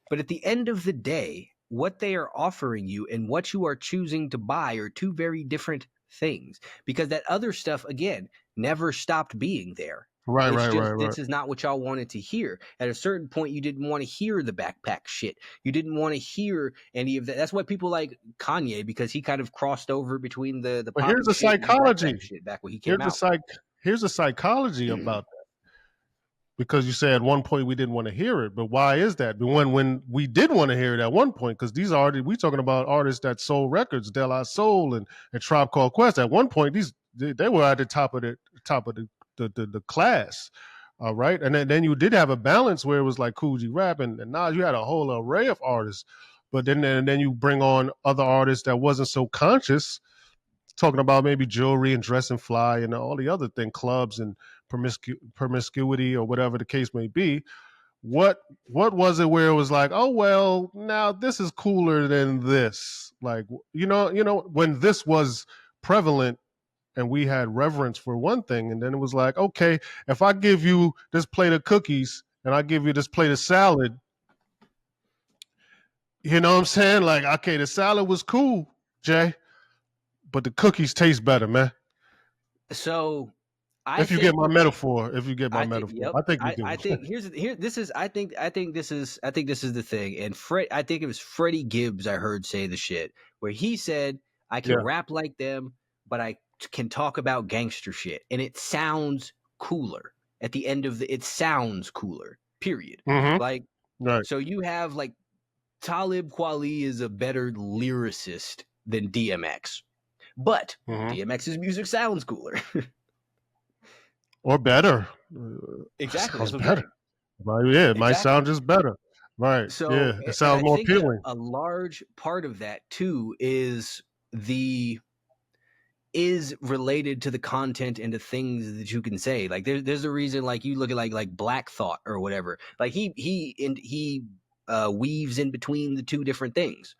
But at the end of the day, what they are offering you and what you are choosing to buy are two very different things because that other stuff, again, never stopped being there. Right, It's right, just right, right. this is not what y'all wanted to hear. At a certain point, you didn't want to hear the backpack shit. You didn't want to hear any of that. That's why people like Kanye because he kind of crossed over between the But here's poppy the shit and the psychology. backpack shit back when he Here's came the out. psych. Here's the psychology about that. Because you said at one point we didn't want to hear it, but why is that? But when we did want to hear it at one point, because these are we talking about artists that sold records, De La Soul and Tribe Called Quest. At one point, they were at the top of the class. All right, and then you did have a balance where it was like Cool G Rap and Nas. You had a whole array of artists, but then you bring on other artists that wasn't so conscious, talking about maybe jewelry and dress and fly and all the other thing, clubs and promiscuity or whatever the case may be. What was it where it was like, oh well, now this is cooler than this? Like when this was prevalent and we had reverence for one thing, and then it was like, okay, if I give you this plate of cookies and I give you this plate of salad, you know what I'm saying? Like, okay, the salad was cool, Jay, but the cookies taste better, man. So I If you get think my metaphor, if you get my I think metaphor, yep. I think you I do. think here this is I think this is the thing. And I think it was Freddie Gibbs I heard say the shit where he said I can Yeah. rap like them, but I can talk about gangster shit and it sounds cooler. At the end of it sounds cooler. Period. Mm-hmm. Like Right. so you have like Talib Kweli is a better lyricist than DMX. But Mm-hmm. DMX's music sounds cooler. Or better. Exactly. Sounds That's what I'm better. saying. Yeah, it might Exactly. sound just better. Right. So, Yeah. It and sounds I more think that appealing. a large part of that too is related to the content and the things that you can say. Like there's a reason. Like you look at like Black Thought or whatever. Like he weaves in between the two different things,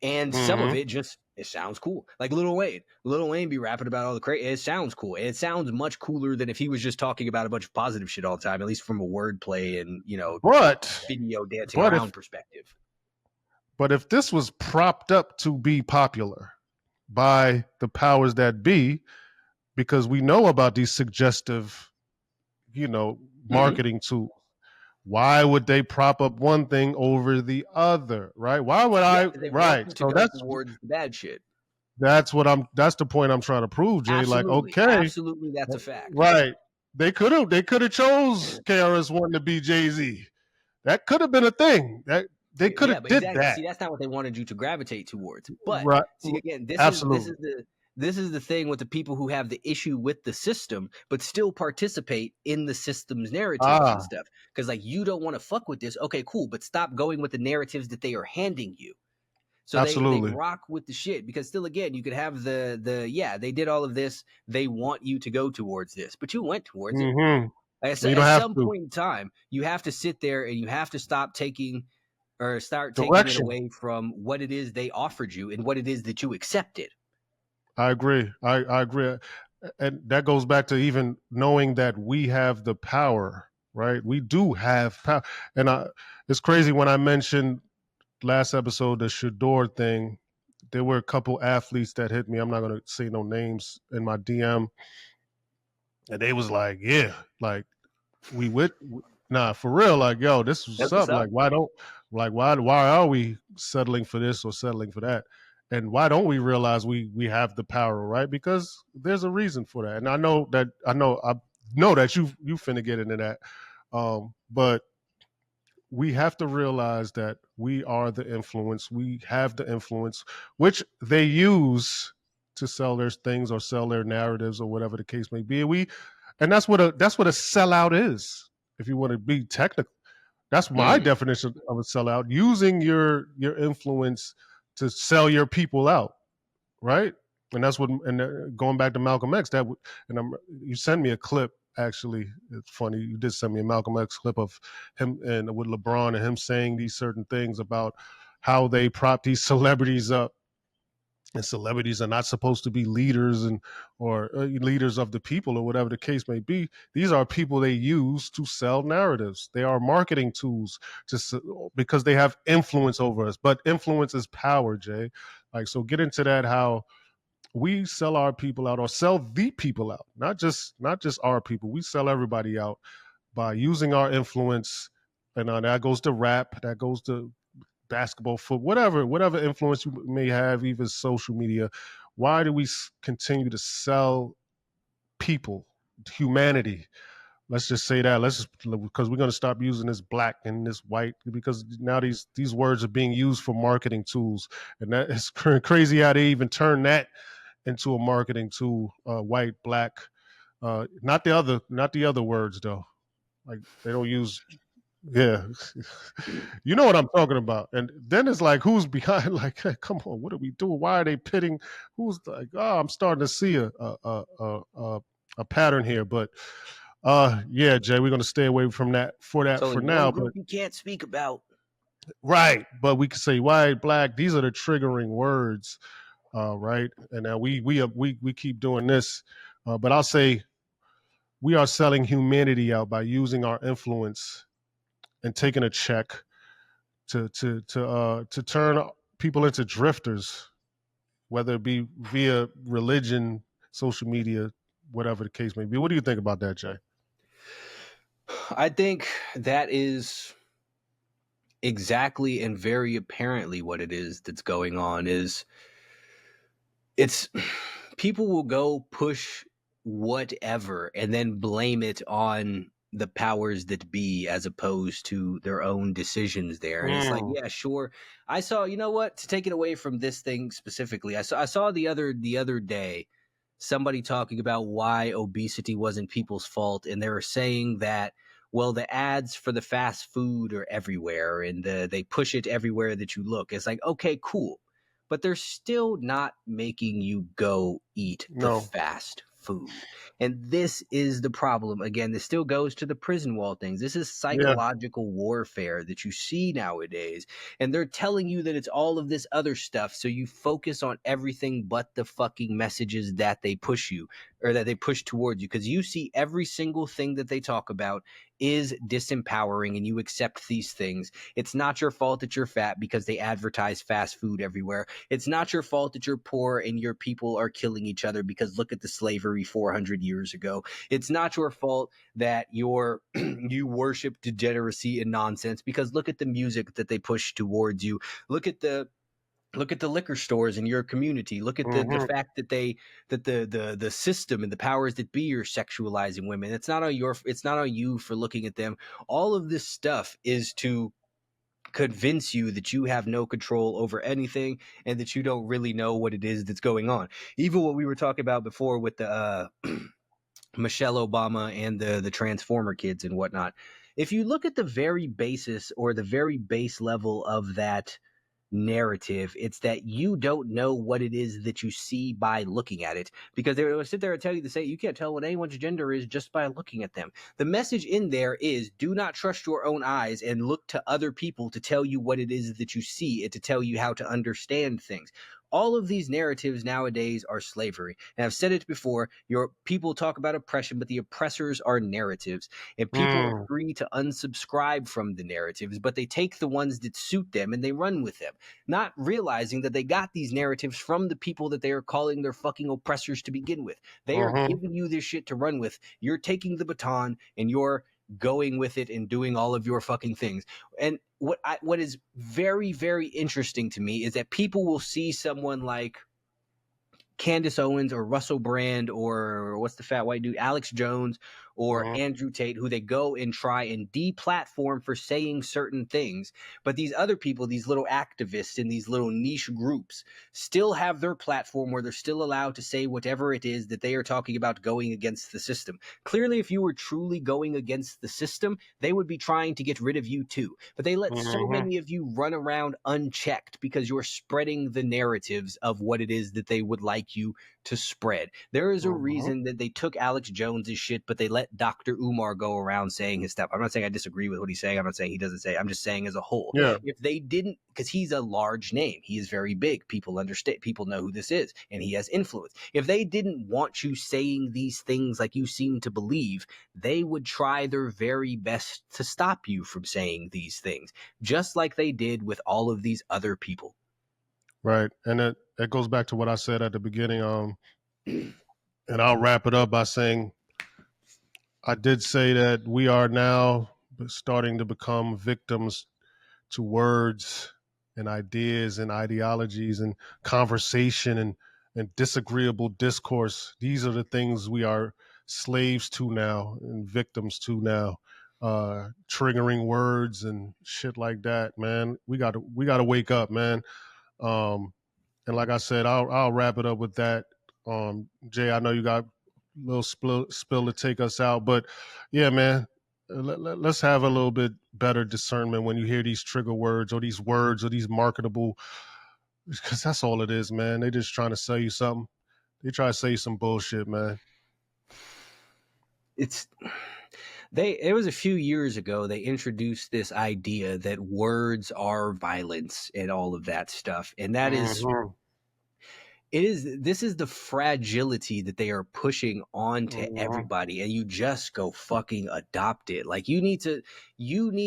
and some of Mm-hmm. it sounds cool. Like Lil Wayne be rapping about all the crazy. It sounds cool. And it sounds much cooler than if he was just talking about a bunch of positive shit all the time. At least from a wordplay and But video dancing but around if perspective. this was propped up to be popular by the powers that be, because we know about these suggestive, marketing tools. Why would they prop up one thing over the other, right? Why would Yeah, I? they want Right. you to So go towards the bad shit. that's the point I'm trying to prove, Jay. Like, Absolutely, okay, absolutely, that's a fact. right. They could have chose KRS One to be Jay-Z. That could have been a thing. They could Yeah, have but did exactly. that. See, that's not what they wanted you to gravitate towards. But Right. see, again, Absolutely. this is the thing with the people who have the issue with the system, but still participate in the system's narratives and Ah, stuff. Because like you don't want to fuck with this. Okay, cool, but stop going with the narratives that they are handing you. So they absolutely. rock with the shit because still again you could have the yeah they did all of this, they want you to go towards this, but you went towards it. Mm-hmm. You don't At have some to. point in time you have to sit there and you have to stop taking or start taking it Direction. away from what it is they offered you and what it is that you accepted. I agree. I agree. And that goes back to even knowing that we have the power, right? We do have power. And it's crazy when I mentioned last episode the Shador thing. There were a couple athletes that hit me. I'm not going to say no names in my DM. And they was like, yeah, like we with nah for real, like yo, this was That's what's up. up. Like why are we settling for this or settling for that? And why don't we realize we have the power, right? Because there's a reason for that. And I know that you finna get into that. But we have to realize that we are the influence. We have the influence, which they use to sell their things or sell their narratives or whatever the case may be. And that's what a sellout is. If you want to be technical, that's my Mm. definition of a sellout: using your influence to sell your people out, right? And that's what. And going back to Malcolm X, you sent me a clip. Actually, it's funny. You did send me a Malcolm X clip of him and with LeBron and him saying these certain things about how they prop these celebrities up, and celebrities are not supposed to be leaders and or leaders of the people or whatever the case may be. These are people they use to sell narratives. They are marketing tools because they have influence over us. But influence is power, Jay. Like, so get into that, how we sell our people out or sell the people out, not just our people. We sell everybody out by using our influence. And that goes to rap, that goes to basketball, foot, whatever influence you may have, even social media. Why do we continue to sell people, humanity? Let's just say that. Let's just, because we're going to stop using this black and this white, because now these words are being used for marketing tools, and that is crazy how they even turn that into a marketing tool. White, black, not the other words though. Like they don't use. Yeah, you know what I'm talking about. And then it's like, who's behind? Like, hey, come on, what are we doing? Why are they pitting? Who's like? Oh, I'm starting to see a pattern here. But yeah, Jay, we're gonna stay away from that It's for only one now. group But you can't speak about. right, but we could say white, black. These are the triggering words, right? And now we keep doing this, but I'll say we are selling humanity out by using our influence and taking a check to turn people into drifters, whether it be via religion, social media, whatever the case may be. What do you think about that, Jay? I think that is exactly and very apparently what it is that's going on. Is it's people will go push whatever and then blame it on the powers that be as opposed to their own decisions there. And it's like, Mm. yeah, sure. I saw, you know what, to take it away from this thing specifically, I saw the other day somebody talking about why obesity wasn't people's fault, and they were saying that, well, the ads for the fast food are everywhere and they push it everywhere that you look. It's like, okay, cool, but they're still not making you go eat the No. fast food. And this is the problem. Again, this still goes to the prison wall things. This is Yeah. psychological warfare that you see nowadays. And they're telling you that it's all of this other stuff. So you focus on everything but the fucking messages that they push you or that they push towards you. Because you see every single thing that they talk about is disempowering and you accept these things. It's not your fault that you're fat because they advertise fast food everywhere. It's not your fault that you're poor and your people are killing each other because look at the slavery 400 years ago. It's not your fault that you worship degeneracy and nonsense because look at the music that they push towards you. Look at the liquor stores in your community. Look at the Hmm. fact that the system and the powers that be are sexualizing women. It's not on you for looking at them. All of this stuff is to convince you that you have no control over anything and that you don't really know what it is that's going on. Even what we were talking about before with the Michelle Obama and the Transformer kids and whatnot. If you look at the very basis or the very base level of that narrative, it's that you don't know what it is that you see by looking at it, because they will sit there and tell you to say you can't tell what anyone's gender is just by looking at them. The message in there is do not trust your own eyes and look to other people to tell you what it is that you see and to tell you how to understand things. All of these narratives nowadays are slavery. And I've said it before, your people talk about oppression, but the oppressors are narratives. And people are free to unsubscribe from the narratives, but they take the ones that suit them and they run with them, not realizing that they got these narratives from the people that they are calling their fucking oppressors to begin with. They are giving you this shit to run with. You're taking the baton and you're going with it and doing all of your fucking things. And what is very, very interesting to me is that people will see someone like Candace Owens or Russell Brand or what's the fat white dude, Alex Jones or Andrew Tate, who they go and try and deplatform for saying certain things. But these other people, these little activists in these little niche groups, still have their platform where they're still allowed to say whatever it is that they are talking about going against the system. Clearly, if you were truly going against the system, they would be trying to get rid of you too. But they let so many of you run around unchecked because you're spreading the narratives of what it is that they would like you to spread. There is a reason that they took Alex Jones's shit, but they let Dr. Umar go around saying his stuff. I'm not saying I disagree with what he's saying. I'm not saying he doesn't say. I'm just saying as a whole. Yeah. If they didn't, because he's a large name, he is very big. People understand. People know who this is, and he has influence. If they didn't want you saying these things like you seem to believe, they would try their very best to stop you from saying these things, just like they did with all of these other people. Right. And that goes back to what I said at the beginning. And I'll wrap it up by saying I did say that we are now starting to become victims to words and ideas and ideologies and conversation and disagreeable discourse. These are the things we are slaves to now and victims to now. Triggering words and shit like that, man. We gotta wake up, man. And like I said, I'll wrap it up with that. Jay, I know you got a little spill to take us out, but yeah, man, let's have a little bit better discernment when you hear these trigger words or these marketable, because that's all it is, man. They just trying to sell you something. They try to sell you some bullshit, man. It was a few years ago they introduced this idea that words are violence and all of that stuff, and that is this is the fragility that they are pushing onto everybody, and you just go fucking adopt it. Like you need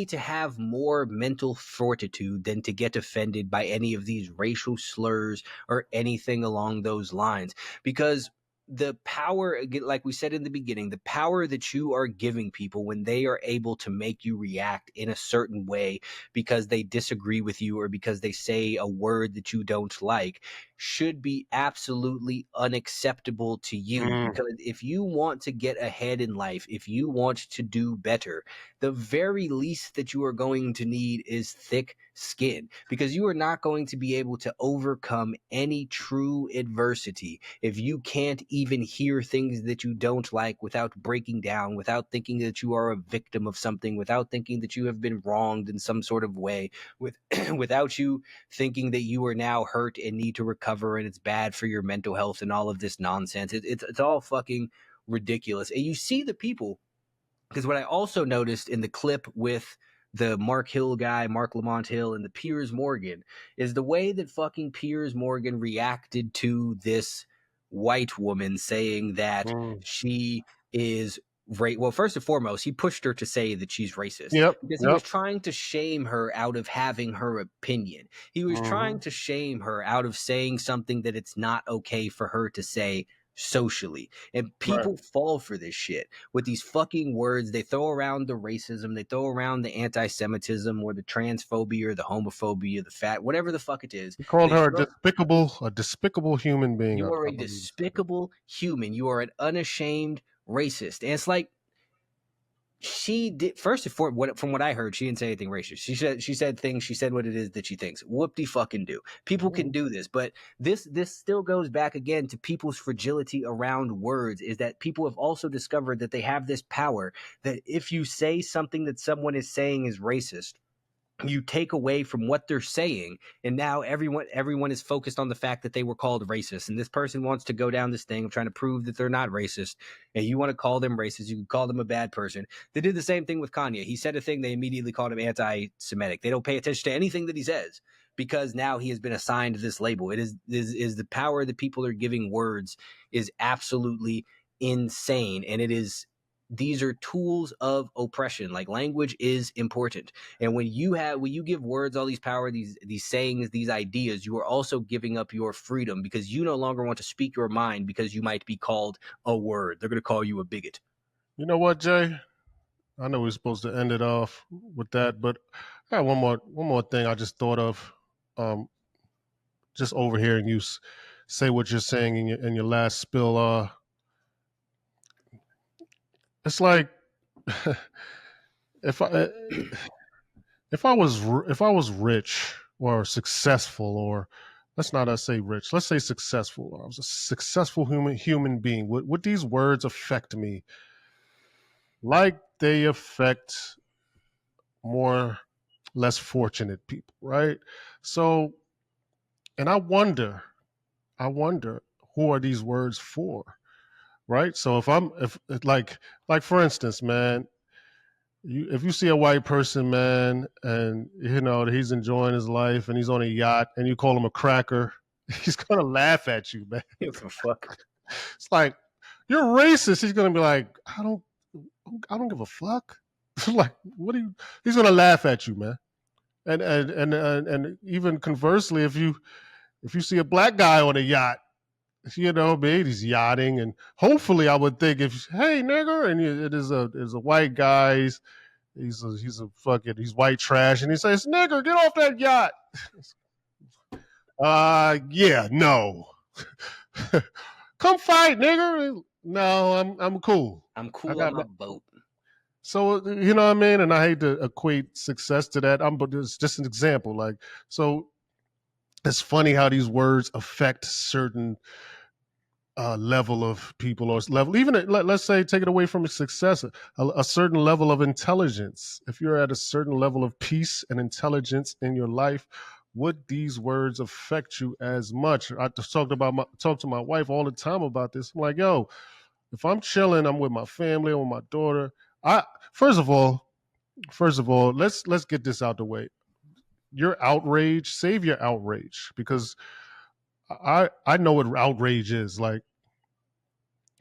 to have more mental fortitude than to get offended by any of these racial slurs or anything along those lines, because the power, like we said in the beginning, the power that you are giving people when they are able to make you react in a certain way because they disagree with you or because they say a word that you don't like should be absolutely unacceptable to you. Because if you want to get ahead in life, if you want to do better, the very least that you are going to need is thick skin, because you are not going to be able to overcome any true adversity if you can't even hear things that you don't like without breaking down, without thinking that you are a victim of something, without thinking that you have been wronged in some sort of way, without you thinking that you are now hurt and need to recover and it's bad for your mental health and all of this nonsense. It's all fucking ridiculous. And you see the people, because what I also noticed in the clip with the Mark Hill guy, Mark Lamont Hill, and the Piers Morgan, is the way that fucking Piers Morgan reacted to this white woman saying that she is well, first and foremost, he pushed her to say that she's racist because he was trying to shame her out of having her opinion. He was trying to shame her out of saying something that it's not okay for her to say socially. And people fall for this shit with these fucking words. They throw around the racism, they throw around the anti-Semitism or the transphobia or the homophobia, the fat, whatever the fuck it is. He called her a despicable human being. You are a despicable human. You are an unashamed racist. And it's like, She did first and foremost. From what I heard, she didn't say anything racist. She said things. She said what it is that she thinks. Whoop de fucking do. People can do this, but this still goes back again to people's fragility around words. Is that people have also discovered that they have this power that if you say something that someone is saying is racist, you take away from what they're saying, and now everyone is focused on the fact that they were called racist, and this person wants to go down this thing of trying to prove that they're not racist, and you want to call them racist. You can call them a bad person. They did the same thing with Kanye. He said a thing, they immediately called him anti-Semitic. They don't pay attention to anything that he says because now he has been assigned this label. It is the power that people are giving words is absolutely insane, and it is, these are tools of oppression. Like, language is important, and when you give words all these power, these sayings, these ideas, you are also giving up your freedom because you no longer want to speak your mind because you might be called a word. They're going to call you a bigot. You know what, Jay? I know we're supposed to end it off with that, but I got one more thing I just thought of. Um, just overhearing you say what you're saying in your last spill. It's like if I if I was rich or successful, or let's not say rich, let's say successful. Or I was a successful human being. Would these words affect me like they affect more less fortunate people, right? So, and I wonder who are these words for, right? So if like for instance, man, if you see a white person, man, and you know he's enjoying his life and he's on a yacht, and you call him a cracker, he's gonna laugh at you, man. What the fuck? It's like you're racist. He's gonna be like, I don't give a fuck. Like, what do you? He's gonna laugh at you, man. And even conversely, if you see a black guy on a yacht, you know, man, he's yachting, and hopefully, I would think if hey nigger, and it is a white guy, he's a fucking he's white trash, and he says nigger, get off that yacht. Yeah, no, come fight, nigger. No, I'm cool. I'm I cool on got my boat. so you know what I mean, and I hate to equate success to that. But it's just an example. Like so, it's funny how these words affect certain level of people or level even let's say take it away from a success a certain level of intelligence. If you're at a certain level of peace and intelligence in your life, would these words affect you as much? I just talk to my wife all the time about this. I'm like, yo, if I'm chilling, I'm with my family or my daughter, I first of all let's get this out the way. Your outrage, save your outrage, because I know what outrage is like.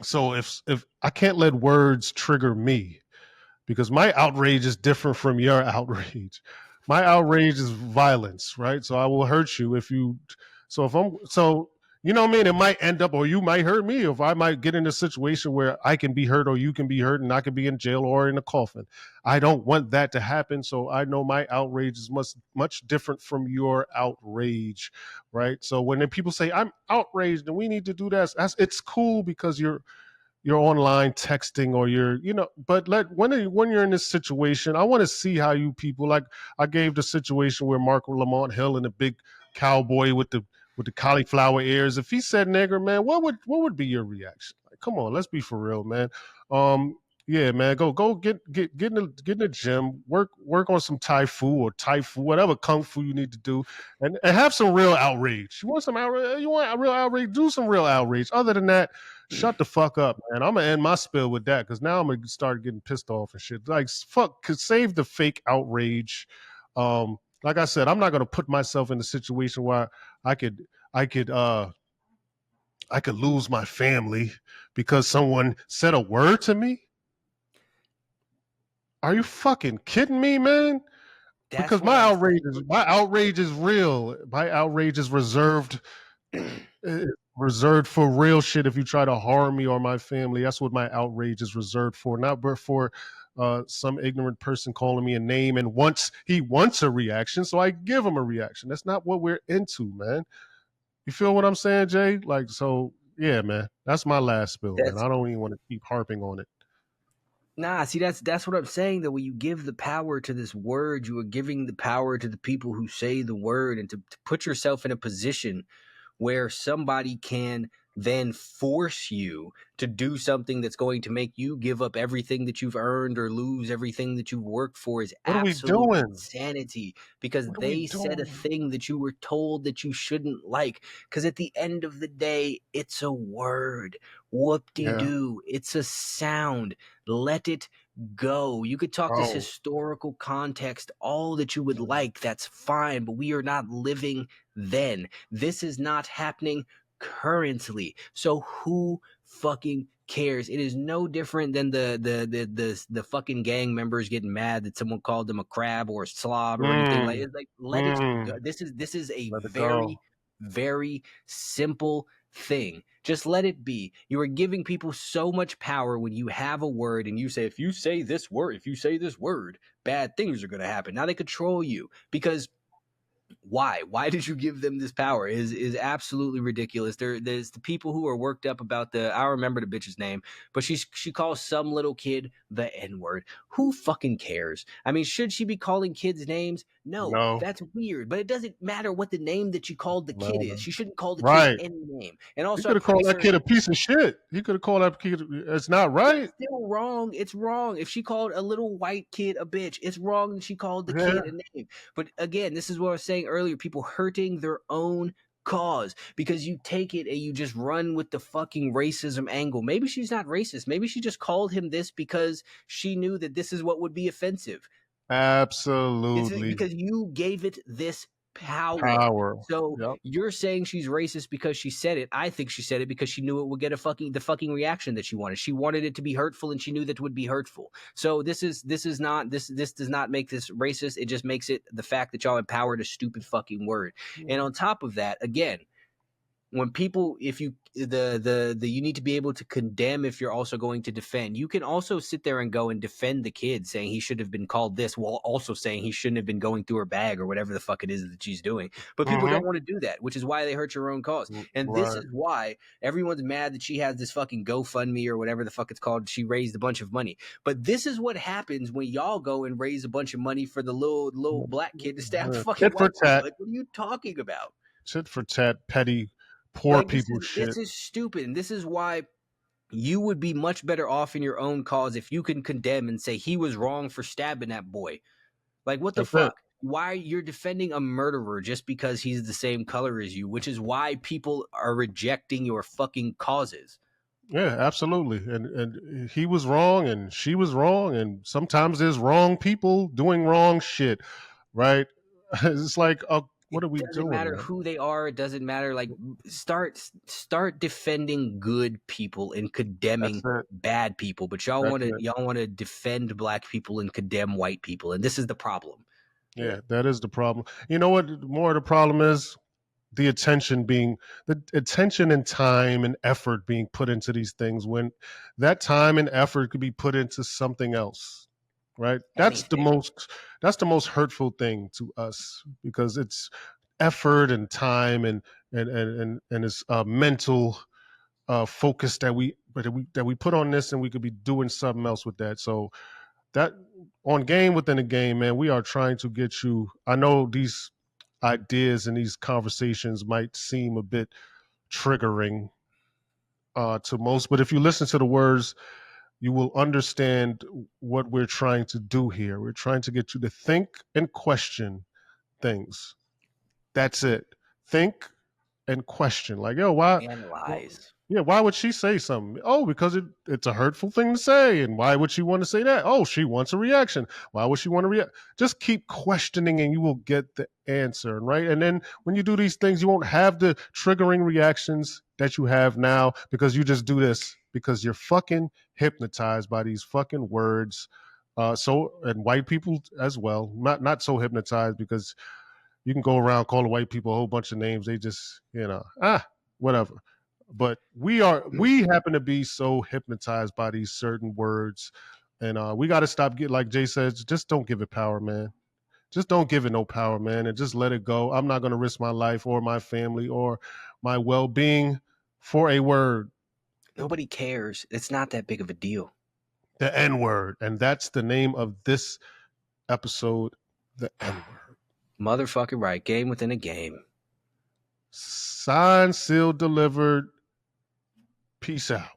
So if I can't let words trigger me, because my outrage is different from your outrage. My outrage is violence, right? So I will hurt you if you. So if I'm so you know what I mean, it might end up, or you might hurt me, if I might get in a situation where I can be hurt or you can be hurt and I can be in jail or in a coffin. I don't want that to happen. So I know my outrage is much different from your outrage, right? So when then people say I'm outraged and we need to do this, it's cool because you're online texting or you're but when you're in this situation, I want to see how you people, like I gave the situation where Mark Lamont Hill and the big cowboy with the cauliflower ears, if he said nigger, man, what would be your reaction? Like, come on, let's be for real, man. um yeah, man, go get in the gym, work on some tai fu or tai fu, whatever kung fu you need to do, and have some real outrage. You want some outrage? You want real outrage? Do some real outrage. Other than that, shut the fuck up, man. I'm gonna end my spill with that because now I'm gonna start getting pissed off and shit. Like fuck, could save the fake outrage. Like I said, I'm not gonna put myself in a situation where I could I could uh I could lose my family because someone said a word to me. Are you fucking kidding me, man? That's Because what I said. my outrage is real. My outrage is eh, reserved for real shit. If you try to harm me or my family, that's what my outrage is reserved for. Not for some ignorant person calling me a name and he wants a reaction, so I give him a reaction. That's not what we're into, man. You feel what I'm saying, Jay? Like, so yeah, man. That's my last spill, man. That's I don't even want to keep harping on it. Nah, see, that's what I'm saying. That when you give the power to this word, you are giving the power to the people who say the word, and to put yourself in a position where somebody can then force you to do something that's going to make you give up everything that you've earned or lose everything that you've worked for is What are we absolute doing? insanity, because What are we they said a doing? thing that you were told that you shouldn't like. Because at the end of the day, it's a word. Yeah. Whoop-de-doo. It's a sound. Let it go. You could talk this Oh. historical context all that you would like. That's fine, but we are not living then. This is not happening currently. So who fucking cares? It is no different than the fucking gang members getting mad that someone called them a crab or a slob or anything like Mm, it. Like, let it go. mm. This is a Let it very, go. very simple thing. Just let it be. You are giving people so much power when you have a word and you say, if you say this word, bad things are going to happen. Now they control you because why did you give them this power is absolutely ridiculous. There's the people who are worked up about I don't remember the bitch's name, but she calls some little kid the n-word. Who fucking cares? I mean, should she be calling kids names? No, No. that's weird, but it doesn't matter what the name that you called the kid is. No. She shouldn't call the kid Right. any name. And He also, could I'm have pretty called that kid a certain piece of shit. He could have called that kid. It's not that's right. still wrong. It's wrong. If she called a little white kid a bitch, it's wrong that she called the Yeah. kid a name. But again, this is what I was saying earlier, people hurting their own cause because you take it and you just run with the fucking racism angle. Maybe she's not racist. Maybe she just called him this because she knew that this is what would be offensive. This is Absolutely. because you gave it this power. Power. So Yep. you're saying she's racist because she said it. I think she said it because she knew it would get the fucking reaction that she wanted. She wanted it to be hurtful, and she knew that it would be hurtful. So this does not make this racist. It just makes it the fact that y'all empowered a stupid fucking word. And on top of that, again, when people, if you the you need to be able to condemn if you're also going to defend. You can also sit there and go and defend the kid saying he should have been called this, while also saying he shouldn't have been going through her bag or whatever the fuck it is that she's doing. But people Mm-hmm. don't want to do that, which is why they hurt your own cause. And this Right. is why everyone's mad that she has this fucking GoFundMe or whatever the fuck it's called. She raised a bunch of money. But this is what happens when y'all go and raise a bunch of money for the little black kid to stab the fucking Tit for white kid. tat. Like, what are you talking about? Tit for tat. Petty. Poor Like, people this shit. is stupid, and this is why you would be much better off in your own cause if you can condemn and say he was wrong for stabbing that boy. Like, what the That's it. fuck? Why you're defending a murderer just because he's the same color as you, which is why people are rejecting your fucking causes. Yeah, absolutely. And he was wrong and she was wrong and sometimes there's wrong people doing wrong shit, right? It's like It what are we doesn't doing, matter man? who they are. It doesn't matter. Like, start defending good people and That's condemning it. bad people. But y'all That's want to it. y'all want to defend black people and condemn white people, and this is the problem. Yeah, that is the problem. You know what more of the problem is? The attention and time and effort being put into these things when that time and effort could be put into something else, right? Anything. That's the most hurtful thing to us because it's effort and time and it's mental focus that we put on this, and we could be doing something else with that. So that on game within a game, man, we are trying to get you. I know these ideas and these conversations might seem a bit triggering to most, but if you listen to the words, you will understand what we're trying to do here. We're trying to get you to think and question things. That's it. Think and question. Like, yo, why? Well, Analyze. yeah, why would she say something? Oh, because it's a hurtful thing to say. And why would she want to say that? Oh, she wants a reaction. Why would she want to react? Just keep questioning and you will get the answer, right? And then when you do these things, you won't have the triggering reactions that you have now because you just do this because you're fucking hypnotized by these fucking words. And white people as well, not so hypnotized because you can go around calling white people a whole bunch of names. They just, whatever. But we happen to be so hypnotized by these certain words, and we got to stop. Get like Jay says, just don't give it power, man. Just don't give it no power, man, and just let it go. I'm not going to risk my life or my family or my well-being for a word. Nobody cares. It's not that big of a deal. The N word. And that's the name of this episode, the N word. Motherfucking right. Game within a game. Signed, sealed, delivered. Peace out.